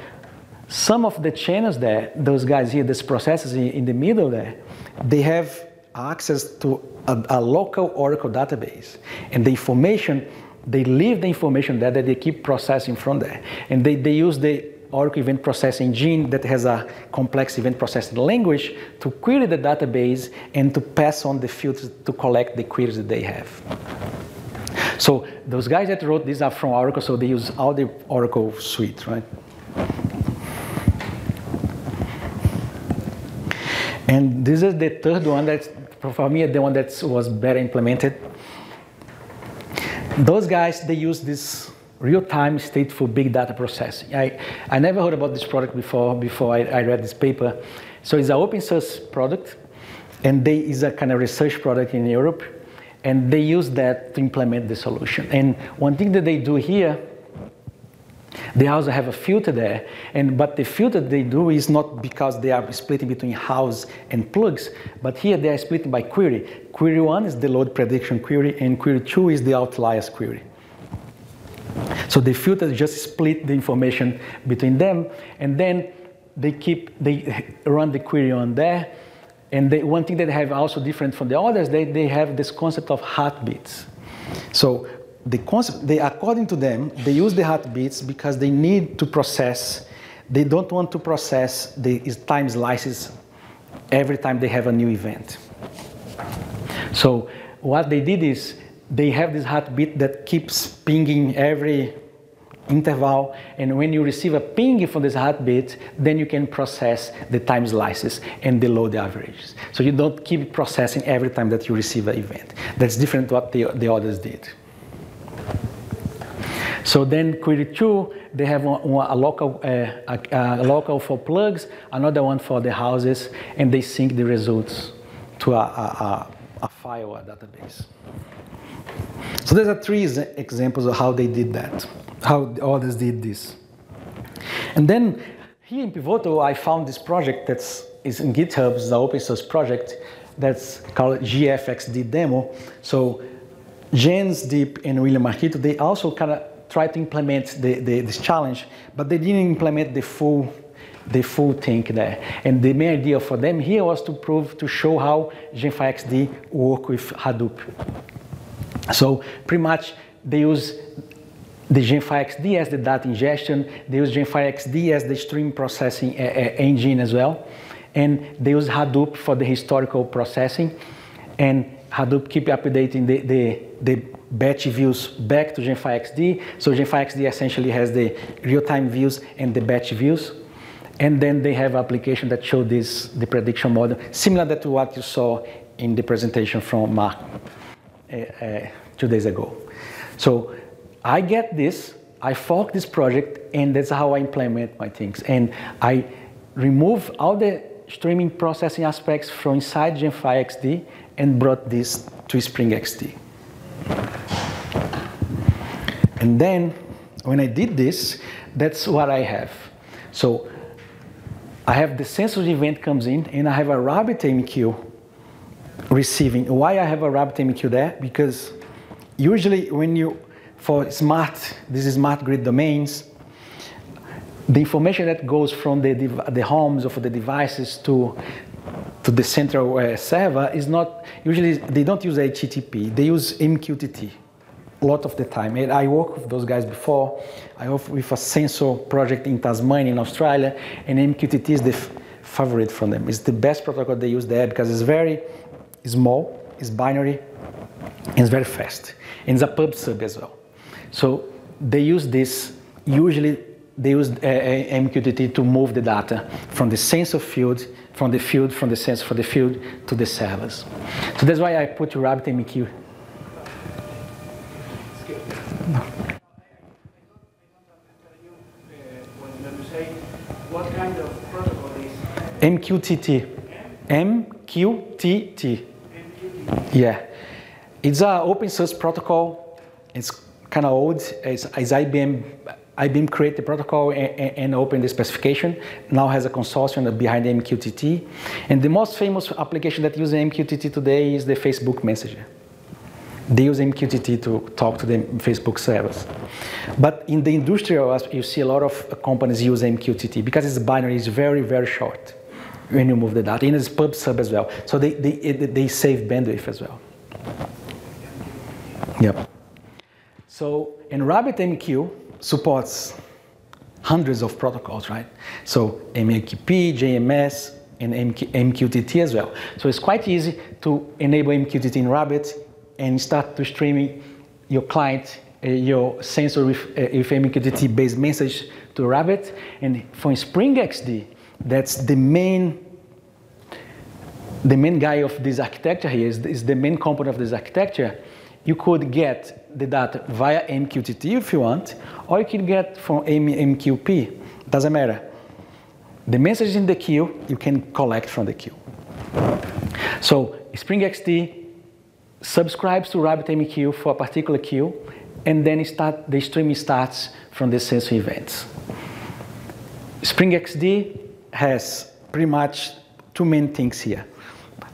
[SPEAKER 1] some of the channels there, those guys here, these processes in the middle there, they have access to a local Oracle database. And the information, they leave the information there that they keep processing from there. And they use the Oracle event processing engine that has a complex event processing language to query the database and to pass on the filters to collect the queries that they have. So those guys that wrote these are from Oracle, so they use all the Oracle suite, right? And this is the third one that's, for me, the one that was better implemented. Those guys, they use this real-time stateful big data processing. I never heard about this product before I read this paper. So it's an open source product, and it's a kind of research product in Europe, and they use that to implement the solution. And one thing that they do here, they also have a filter there, but the filter they do is not because they are splitting between house and plugs, but here they are splitting by query. Query 1 is the load prediction query, and query 2 is the outliers query. So the filter just split the information between them, and then they run the query on there. And one thing that they have also different from the others, they have this concept of heartbeats. So the concept, according to them, they use the heartbeats because they need to process. They don't want to process the time slices every time they have a new event. So what they did is they have this heartbeat that keeps pinging every interval, and when you receive a ping from this heartbeat, then you can process the time slices and the load averages. So you don't keep processing every time that you receive an event. That's different what the others did. So then query 2, they have a local for plugs, another one for the houses, and they sync the results to a file, a database. So there are 3 examples of how they did that, how the others did this. And then here in Pivotal, I found this project that is in GitHub, it's an open source project that's called GFXD demo. So Jens, Deep, and William Marquito, they also kind of tried to implement this challenge, but they didn't implement the full thing there. And the main idea for them here was to show how GemFireXD work with Hadoop. So pretty much they use the GemFireXD as the data ingestion, they use GemFireXD as the stream processing engine as well, and they use Hadoop for the historical processing, and Hadoop keep updating the batch views back to GemFireXD. So GemFireXD essentially has the real-time views and the batch views. And then they have an application that show the prediction model, similar to what you saw in the presentation from Mark 2 days ago. So I get this, I fork this project, and that's how I implement my things. And I remove all the streaming processing aspects from inside GemFireXD and brought this to SpringXD. And then when I did this, that's what I have. So I have the census event comes in, and I have a RabbitMQ receiving. Why I have a RabbitMQ there? Because usually when you, for these smart grid domains, the information that goes from the homes of the devices to the central server is not, usually they don't use HTTP, they use MQTT a lot of the time. And I worked with those guys before. I worked with a sensor project in Tasmania, in Australia, and MQTT is the favorite from them. It's the best protocol they use there because it's very small, it's binary, and it's very fast. And it's a pub sub as well. So they use this, usually they use MQTT to move the data from the sensor field, from the sensor for the field to the servers. So that's why I put RabbitMQ.
[SPEAKER 2] When you say
[SPEAKER 1] What kind of protocol is MQTT? MQTT. Yeah. It's an open source protocol. It's kind of old. It's IBM created the protocol and opened the specification. Now has a consortium behind MQTT. And the most famous application that uses MQTT today is the Facebook Messenger. They use MQTT to talk to the Facebook servers. But in the industrial, you see a lot of companies use MQTT because it's binary, it's very, very short when you move the data. And it's pub sub as well. So they save bandwidth as well. Yep. So, and RabbitMQ supports hundreds of protocols, right? So MQP, JMS, and MQTT as well. So it's quite easy to enable MQTT in Rabbit and start to streaming your client, your sensor with MQTT-based message to Rabbit. And for SpringXD, that's the main guy of this architecture here, is the main component of this architecture. You could get the data via MQTT if you want, or you could get from MQP, doesn't matter. The message in the queue, you can collect from the queue. So SpringXD subscribes to RabbitMQ for a particular queue, and then the streaming starts from the sensor events. SpringXD has pretty much two main things here.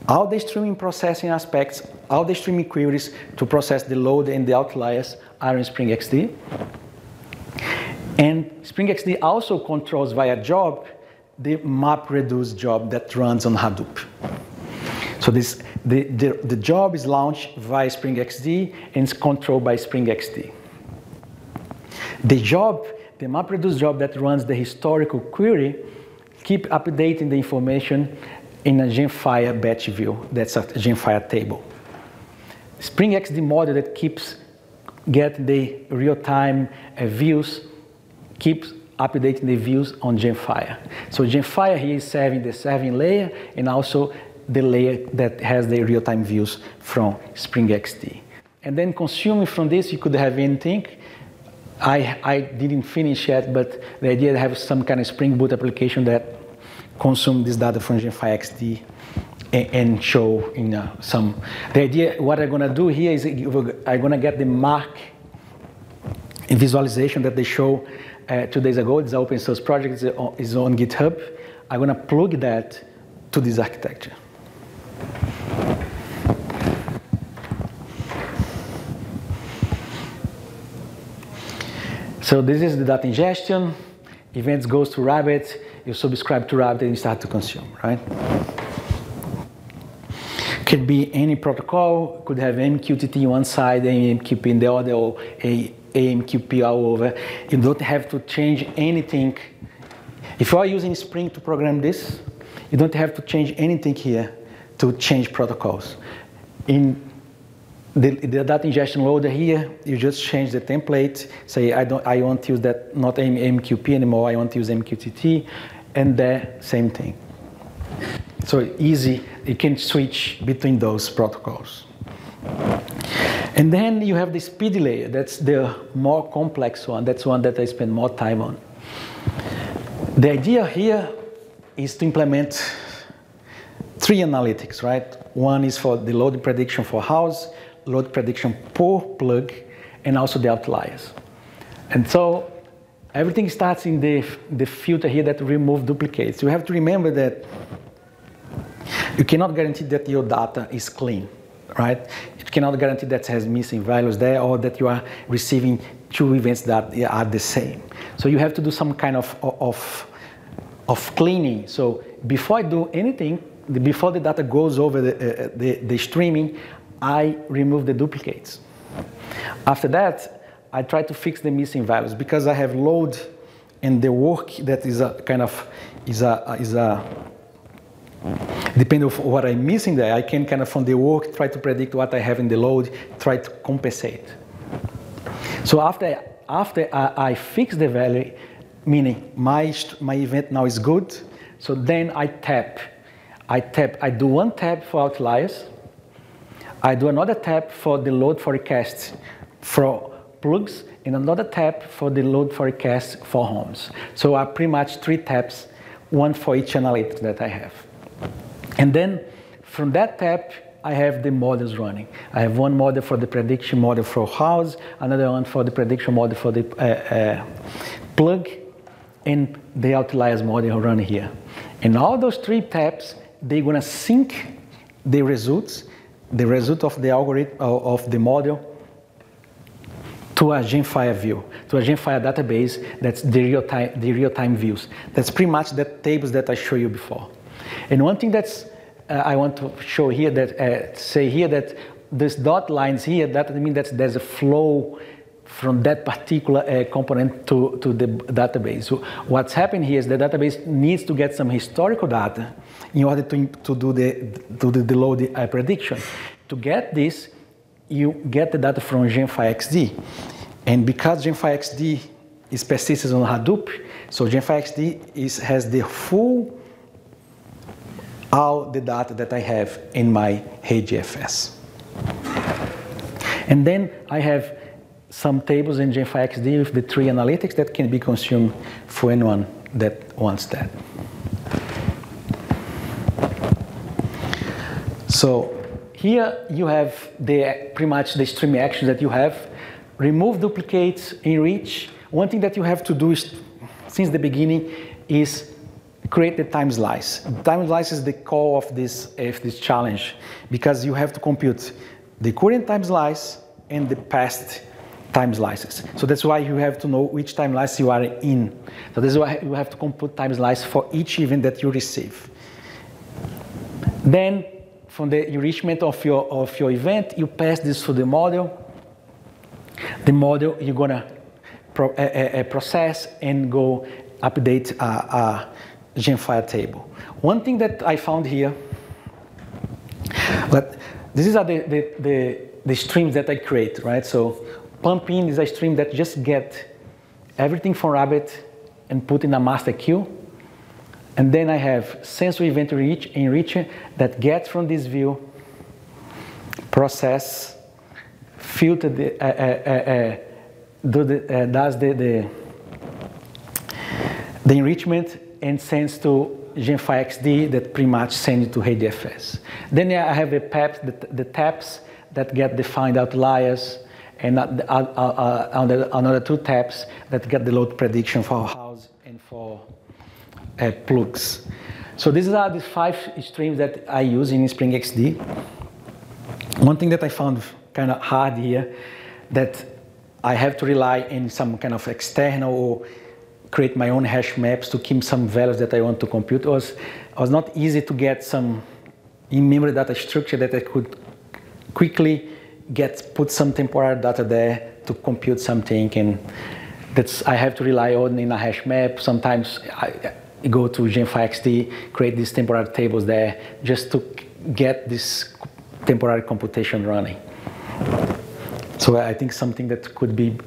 [SPEAKER 1] All the streaming processing aspects, all the streaming queries to process the load and the outliers are in SpringXD. And SpringXD also controls via job the MapReduce job that runs on Hadoop. So the job is launched via SpringXD and is controlled by SpringXD. The MapReduce job that runs the historical query keep updating the information in a GemFire batch view. That's a GemFire table. SpringXD model that keeps getting the real-time views keeps updating the views on GemFire. So GemFire here is serving the serving layer and also the layer that has the real-time views from SpringXD. And then consuming from this, you could have anything. I didn't finish yet, but the idea to have some kind of Spring Boot application that consume this data from GemFireXD and show in some. The idea, what I'm going to do here is I'm going to get the mark visualization that they show 2 days ago. It's an open source project, it's on GitHub. I'm going to plug that to this architecture. So this is the data ingestion. Events goes to Rabbit. You subscribe to Rabbit and you start to consume, right? Could be any protocol. Could have MQTT on one side, AMQP in the other, or AMQP all over. You don't have to change anything. If you are using Spring to program this, you don't have to change anything here to change protocols. In the data ingestion loader here, you just change the template. Say I want to use that not AMQP anymore. I want to use MQTT, and the same thing. So easy, you can switch between those protocols. And then you have the speed layer. That's the more complex one. That's one that I spend more time on. The idea here is to implement 3 analytics, right? One is for the load prediction for house, load prediction per plug, and also the outliers. And so everything starts in the filter here that remove duplicates. You have to remember that you cannot guarantee that your data is clean, right? You cannot guarantee that it has missing values there or that you are receiving 2 events that are the same. So you have to do some kind of cleaning. So before I do anything, before the data goes over the streaming, I remove the duplicates. After that, I try to fix the missing values because I have load and the work that is a kind of depending on what I'm missing there. I can kind of from the work try to predict what I have in the load, try to compensate. So after I fix the value, meaning my event now is good. So then I do one tab for outliers. I do another tab for the load forecast for plugs, and another tab for the load forecast for homes. So I pretty much 3 tabs, one for each analytics that I have. And then from that tab, I have the models running. I have one model for the prediction model for house, another one for the prediction model for the plug, and the outliers model running here. And all those 3 tabs, they're going to sync the result of the algorithm of the model to a GemFire view, to a GemFire database that's the real-time views. That's pretty much the tables that I showed you before. And one thing that's I want to show here that say here that this dot lines here, that means that there's a flow from that particular component to the database. So what's happening here is the database needs to get some historical data in order to do the load prediction. To get this, you get the data from GemFireXD. And because GemFireXD is persistent on Hadoop, so GemFireXD has the full all the data that I have in my HDFS. And then I have some tables in GemFireXD with the 3 analytics that can be consumed for anyone that wants that. So here you have pretty much the stream action that you have. Remove duplicates, enrich. One thing that you have to do is, since the beginning, is create the time slice. Time slice is the core of this challenge, because you have to compute the current time slice and the past time slices. So that's why you have to know which time slice you are in. So this is why you have to compute time slice for each event that you receive. Then, from the enrichment of your event, you pass this to the model. The model you're gonna process and go update a GemFire table. One thing that I found here, but these are the streams that I create, right? So pump in is a stream that just get everything from Rabbit and put in a master queue. And then I have sensor event enricher that gets from this view, process, filter does the enrichment and sends to GemFireXD that pretty much sends it to HDFS. Then I have the tabs that get defined outliers, and another 2 tabs that get the load prediction for house and for plugs. So these are the 5 streams that I use in SpringXD. One thing that I found kind of hard here, that I have to rely on some kind of external or create my own hash maps to keep some values that I want to compute. It was not easy to get some in-memory data structure that I could quickly put some temporary data there to compute something, and I have to rely on in a hash map. Sometimes I go to GemFireXD, create these temporary tables there just to get this temporary computation running. So I think something that could be,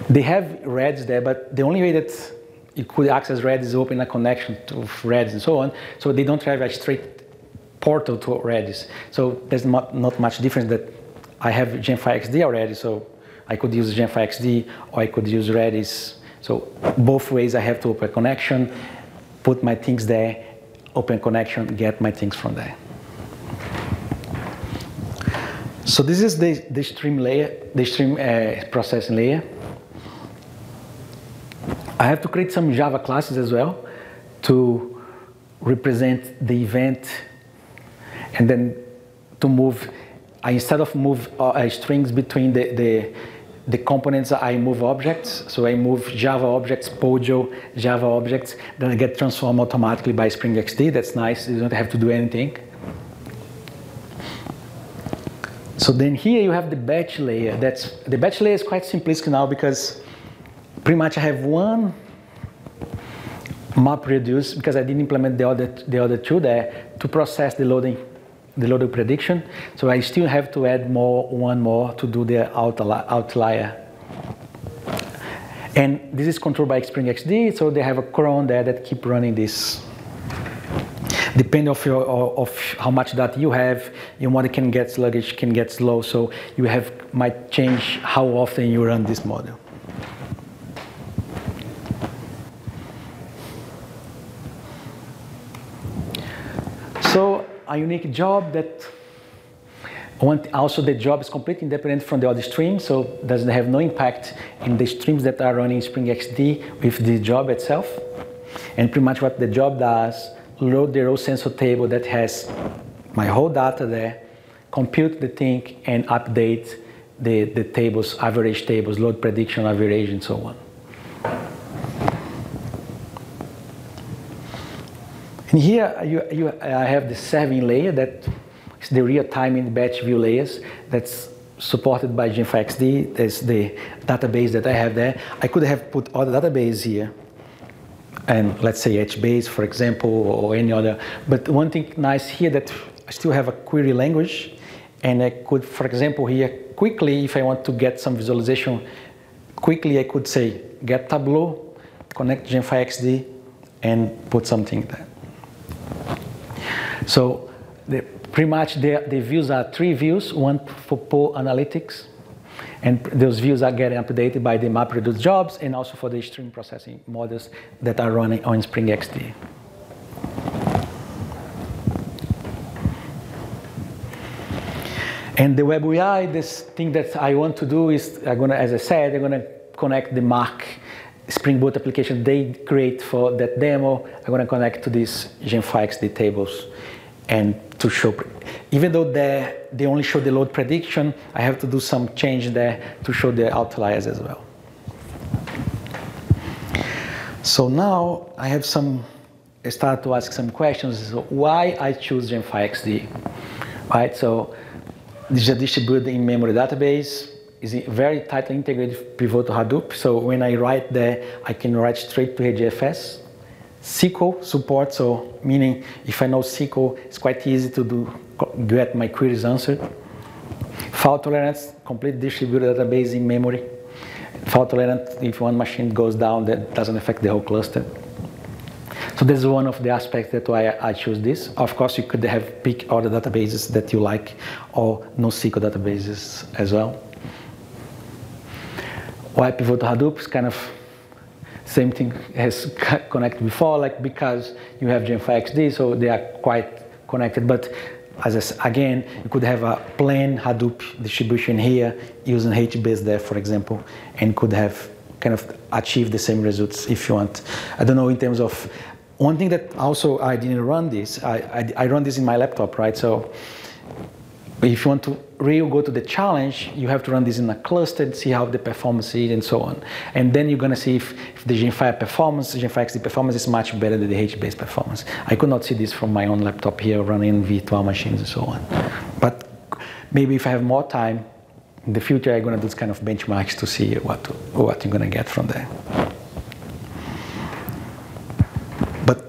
[SPEAKER 1] they have Redis there, but the only way that you could access Redis is open a connection to Redis and so on. So they don't have a straight portal to Redis. So there's not much difference that I have GemFireXD already, so I could use GemFireXD or I could use Redis. So both ways I have to open a connection, put my things there, open connection, get my things from there. So this is the stream layer, the stream processing layer. I have to create some Java classes as well to represent the event, and then to move, instead of move strings between the components, I move objects. So I move Java objects, Pojo, Java objects, then I get transformed automatically by SpringXD. That's nice, you don't have to do anything. So then here you have the batch layer. The batch layer is quite simplistic now because pretty much I have one MapReduce, because I didn't implement the other 2 there, to process the loading prediction. So I still have to add one more to do the outlier. And this is controlled by SpringXD, so they have a cron there that keep running this. Depending of how much data you have, your model can get sluggish, can get slow, so you might change how often you run this model. So a unique job that also the job is completely independent from the other streams, so doesn't have no impact in the streams that are running SpringXD with the job itself. And pretty much what the job does, load the row sensor table that has my whole data there, compute the thing, and update the tables, average tables, load prediction, average, and so on. And here I have the serving layer that is the real-time in batch view layers that's supported by GemFireXD. That's the database that I have there. I could have put other database here, and let's say HBase, for example, or any other. But one thing nice here that I still have a query language, and I could, for example, here quickly, if I want to get some visualization quickly, I could say get Tableau, connect GemFireXD, and put something there. So pretty much the views are 3 views, one for pool analytics, and those views are getting updated by the MapReduce jobs and also for the stream processing models that are running on SpringXD. And the web UI, this thing that I want to do is, as I said, I'm going to connect the Mark Spring Boot application they create for that demo. I'm going to connect to these GemFireXD tables and to show, even though they only show the load prediction, I have to do some change there to show the outliers as well. So now I start to ask some questions. So why I choose GemFireXD, right? So this is a distributed in-memory database. Is very tightly integrated with Pivotal Hadoop. So when I write there, I can write straight to HDFS. SQL support, so meaning if I know SQL, it's quite easy to get my queries answered. Fault tolerance, complete distributed database in memory. Fault tolerant, if one machine goes down, that doesn't affect the whole cluster. So this is one of the aspects that why I choose this. Of course, you could have pick other databases that you like, or NoSQL databases as well. Why Pivotal Hadoop is kind of same thing as connected before, like because you have GemFireXD, so they are quite connected. But again, you could have a plain Hadoop distribution here using HBase there, for example, and could have kind of achieved the same results if you want. I don't know in terms of one thing that also I didn't run this. I run this in my laptop, right? So if you want to really go to the challenge, you have to run this in a cluster and see how the performance is and so on. And then you're going to see if the GemFireXD performance is much better than the HBase performance. I could not see this from my own laptop here running virtual machines and so on. But maybe if I have more time, in the future I'm going to do this kind of benchmarks to see what you're going to get from there. But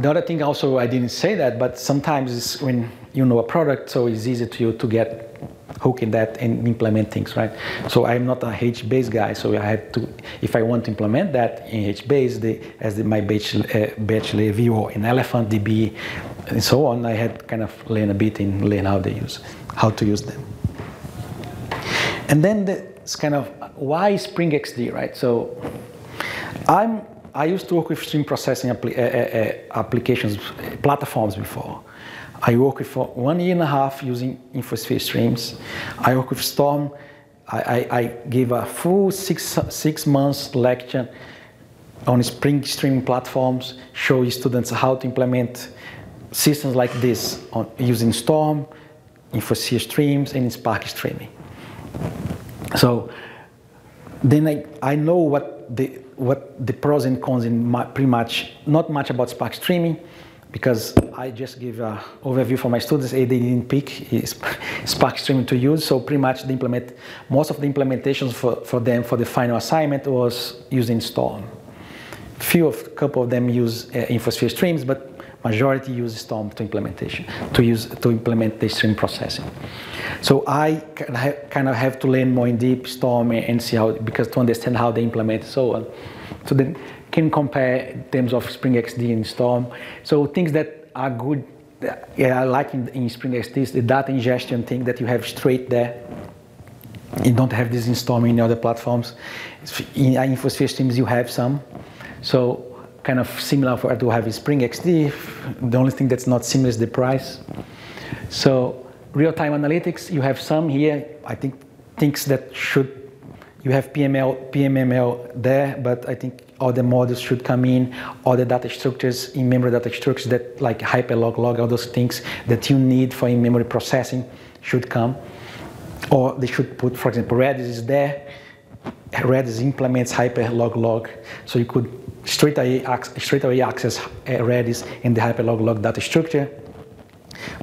[SPEAKER 1] the other thing also, I didn't say that, but sometimes it's when you know a product, so it's easy to you to get hooked in that and implement things, right? So I'm not a HBase guy, so I had to, if I want to implement that in HBase, my bachelor view or in ElephantDB and so on, I had kind of learn a bit and learn how to use them. And then it's kind of why SpringXD, right? So I used to work with stream processing applications, platforms before. I worked for 1.5 years using InfoSphere streams. I worked with Storm. I gave a full six months lecture on Spring streaming platforms, show students how to implement systems like this using Storm, InfoSphere streams, and Spark streaming. So then I know what the pros and cons in pretty much, not much about Spark streaming, because I just give an overview for my students. They didn't pick Spark streaming to use, so pretty much most of the implementations for them for the final assignment was using Storm. Couple of them use InfoSphere streams, but majority use Storm to implement the stream processing. So I kind of have to learn more in deep Storm and see how, because to understand how they implement and so on. So then can compare in terms of SpringXD and Storm. So things that are good, I like in SpringXD is the data ingestion thing that you have straight there. You don't have this in Storm in other platforms. In InfoSphere streams you have some. So kind of similar for what you have in SpringXD. The only thing that's not similar is the price. So real-time analytics, you have some here. I think things that should, you have PMML there, but I think all the models should come in, all the data structures, in-memory data structures that like hyperlog, log, all those things that you need for in-memory processing should come. Or they should put, for example, Redis is there. Redis implements hyperlog, log, so you could straight away access Redis in the hyperlog, log data structure.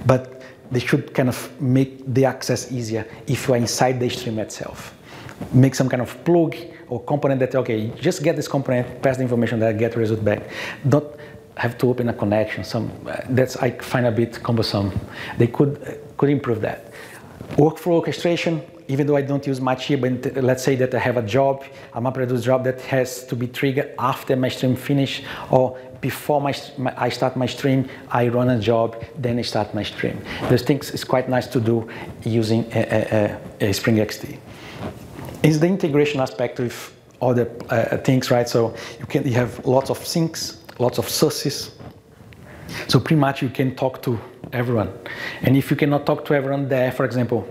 [SPEAKER 1] But they should kind of make the access easier if you are inside the stream itself. Make some kind of plug or component that, okay, just get this component, pass the information that I get result back. Don't have to open a connection. That's I find a bit cumbersome. They could improve that. Workflow orchestration, even though I don't use much here, but let's say that I have a job, a MapReduce job that has to be triggered after my stream finish, or before I start my stream, I run a job, then I start my stream. Those things is quite nice to do using SpringXD. It's the integration aspect with other things, right? So you have lots of syncs, lots of sources. So pretty much you can talk to everyone. And if you cannot talk to everyone there, for example,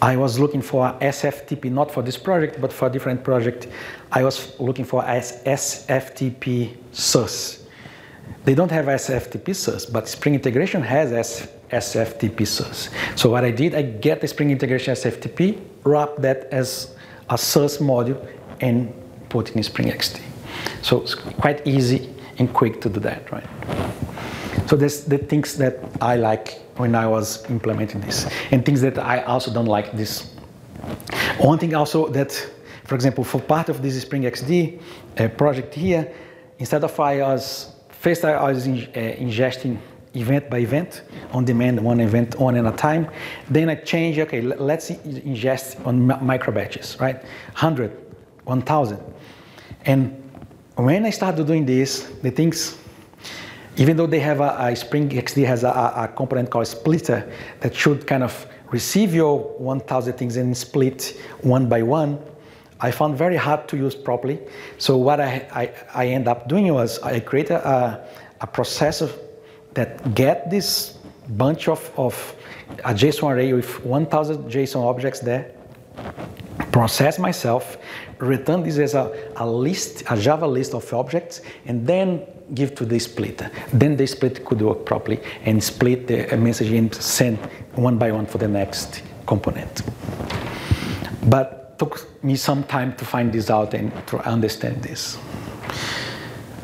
[SPEAKER 1] I was looking for SFTP, not for this project, but for a different project. I was looking for SFTP source. They don't have SFTP source, but Spring Integration has SFTP source. So what I did, I get the Spring Integration SFTP, wrap that as a source module, and put it in SpringXD. So it's quite easy and quick to do that, right? So there's the things that I like when I was implementing this, and things that I also don't like this. One thing also that, for example, for part of this SpringXD project here, instead of I was ingesting event by event, on demand, one event on at a time, then I changed, okay, let's ingest on micro batches, right? 100, 1,000. And when I started doing this, the things, even though they have SpringXD has a component called splitter that should kind of receive your 1,000 things and split one by one, I found very hard to use properly. So what I end up doing was I created a processor that get this bunch of a JSON array with 1,000 JSON objects there, process myself, return this as a list, a Java list of objects, and then give to the splitter. Then the splitter could work properly and split the message and send one by one for the next component. But it took me some time to find this out and to understand this.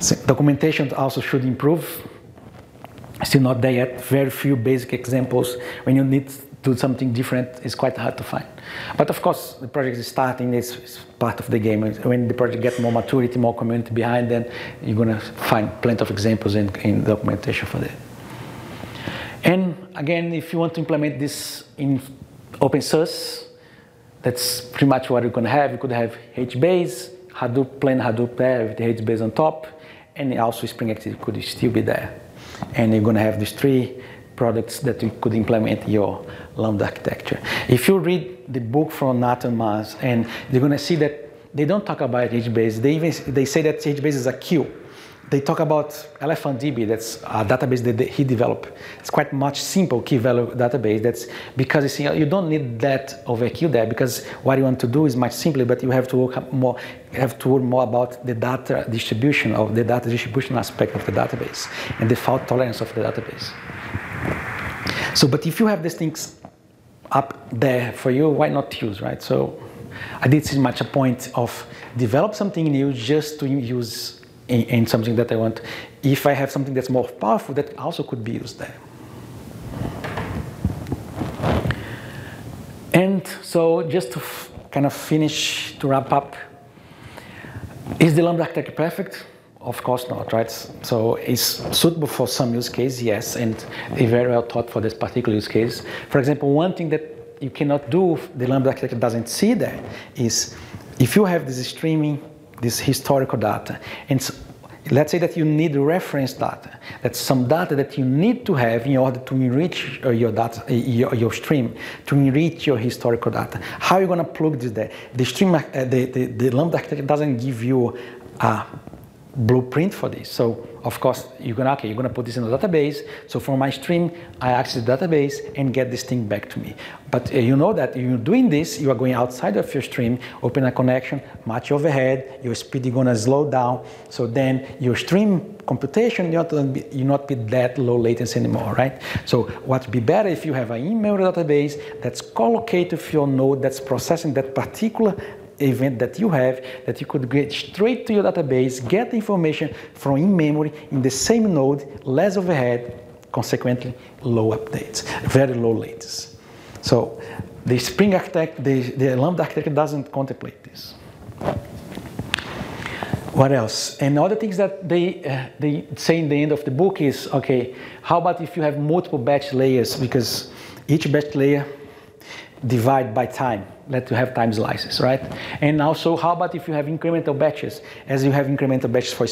[SPEAKER 1] So documentation also should improve. Still not there yet. Very few basic examples. When you need to do something different, it's quite hard to find. But of course, the project is starting, it's part of the game. When the project gets more maturity, more community behind, then you're going to find plenty of examples in documentation for that. And again, if you want to implement this in open source, that's pretty much what you're going to have. You could have HBase, Hadoop, plain Hadoop there with the HBase on top, and also SpringXD could still be there. And you're going to have these three products that you could implement your Lambda architecture. If you read the book from Nathan Mars, and you're going to see that they don't talk about HBase. They say that HBase is a queue. They talk about ElephantDB, that's a database that he developed. It's quite much simple key value database. That's because you don't need that overkill there, because what you want to do is much simpler, but you have to work more. You have to work more about the data distribution aspect of the database and the fault tolerance of the database. So, but if you have these things up there for you, why not use, right? So, I did see much a point of develop something new just to use in something that I want. If I have something that's more powerful, that also could be used there. And so just to kind of finish, to wrap up, is the Lambda architecture perfect? Of course not, right? So it's suitable for some use case, yes, and it's very well thought for this particular use case. For example, one thing that you cannot do, the Lambda architecture doesn't see there, is if you have this streaming this historical data. And let's say that you need reference data. That's some data that you need to have in order to enrich your data, your stream, to enrich your historical data. How are you going to plug this there? The stream, the Lambda architecture doesn't give you a blueprint for this. So of course you're gonna put this in a database. So from my stream, I access the database and get this thing back to me. But you know that you're doing this, you are going outside of your stream, open a connection, match overhead, your speed is gonna slow down. So then your stream computation, you not be that low latency anymore, right? So what would be better if you have an in-memory database that's co-located with your node that's processing that particular event that you have, that you could get straight to your database, get the information from in-memory in the same node, less overhead, consequently low updates, very low latency. So the Spring architect, the Lambda architecture doesn't contemplate this. What else? And other things that they say in the end of the book is, okay, how about if you have multiple batch layers, because each batch layer divide by time, let you have time slices, right? And also, how about if you have incremental batches, as you have incremental batches for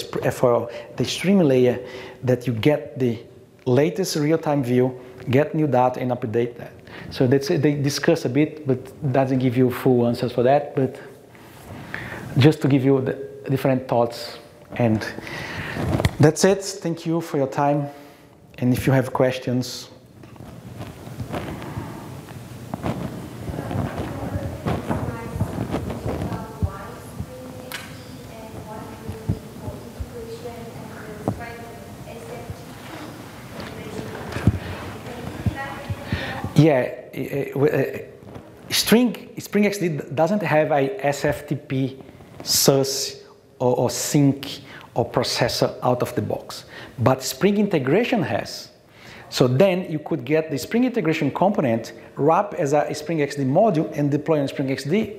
[SPEAKER 1] the stream layer, that you get the latest real-time view, get new data, and update that. So they discuss a bit, but doesn't give you full answers for that, but just to give you the different thoughts. And that's it. Thank you for your time. And if you have questions, yeah, SpringXD doesn't have a SFTP source or sink or processor out of the box, but Spring integration has. So then you could get the Spring integration component, wrap as a SpringXD module, and deploy on SpringXD.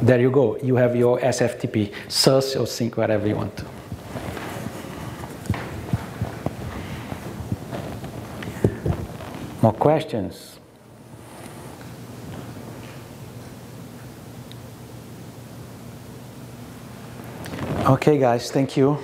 [SPEAKER 1] There you go. You have your SFTP source or sink, whatever you want to. More questions? Okay, guys, thank you.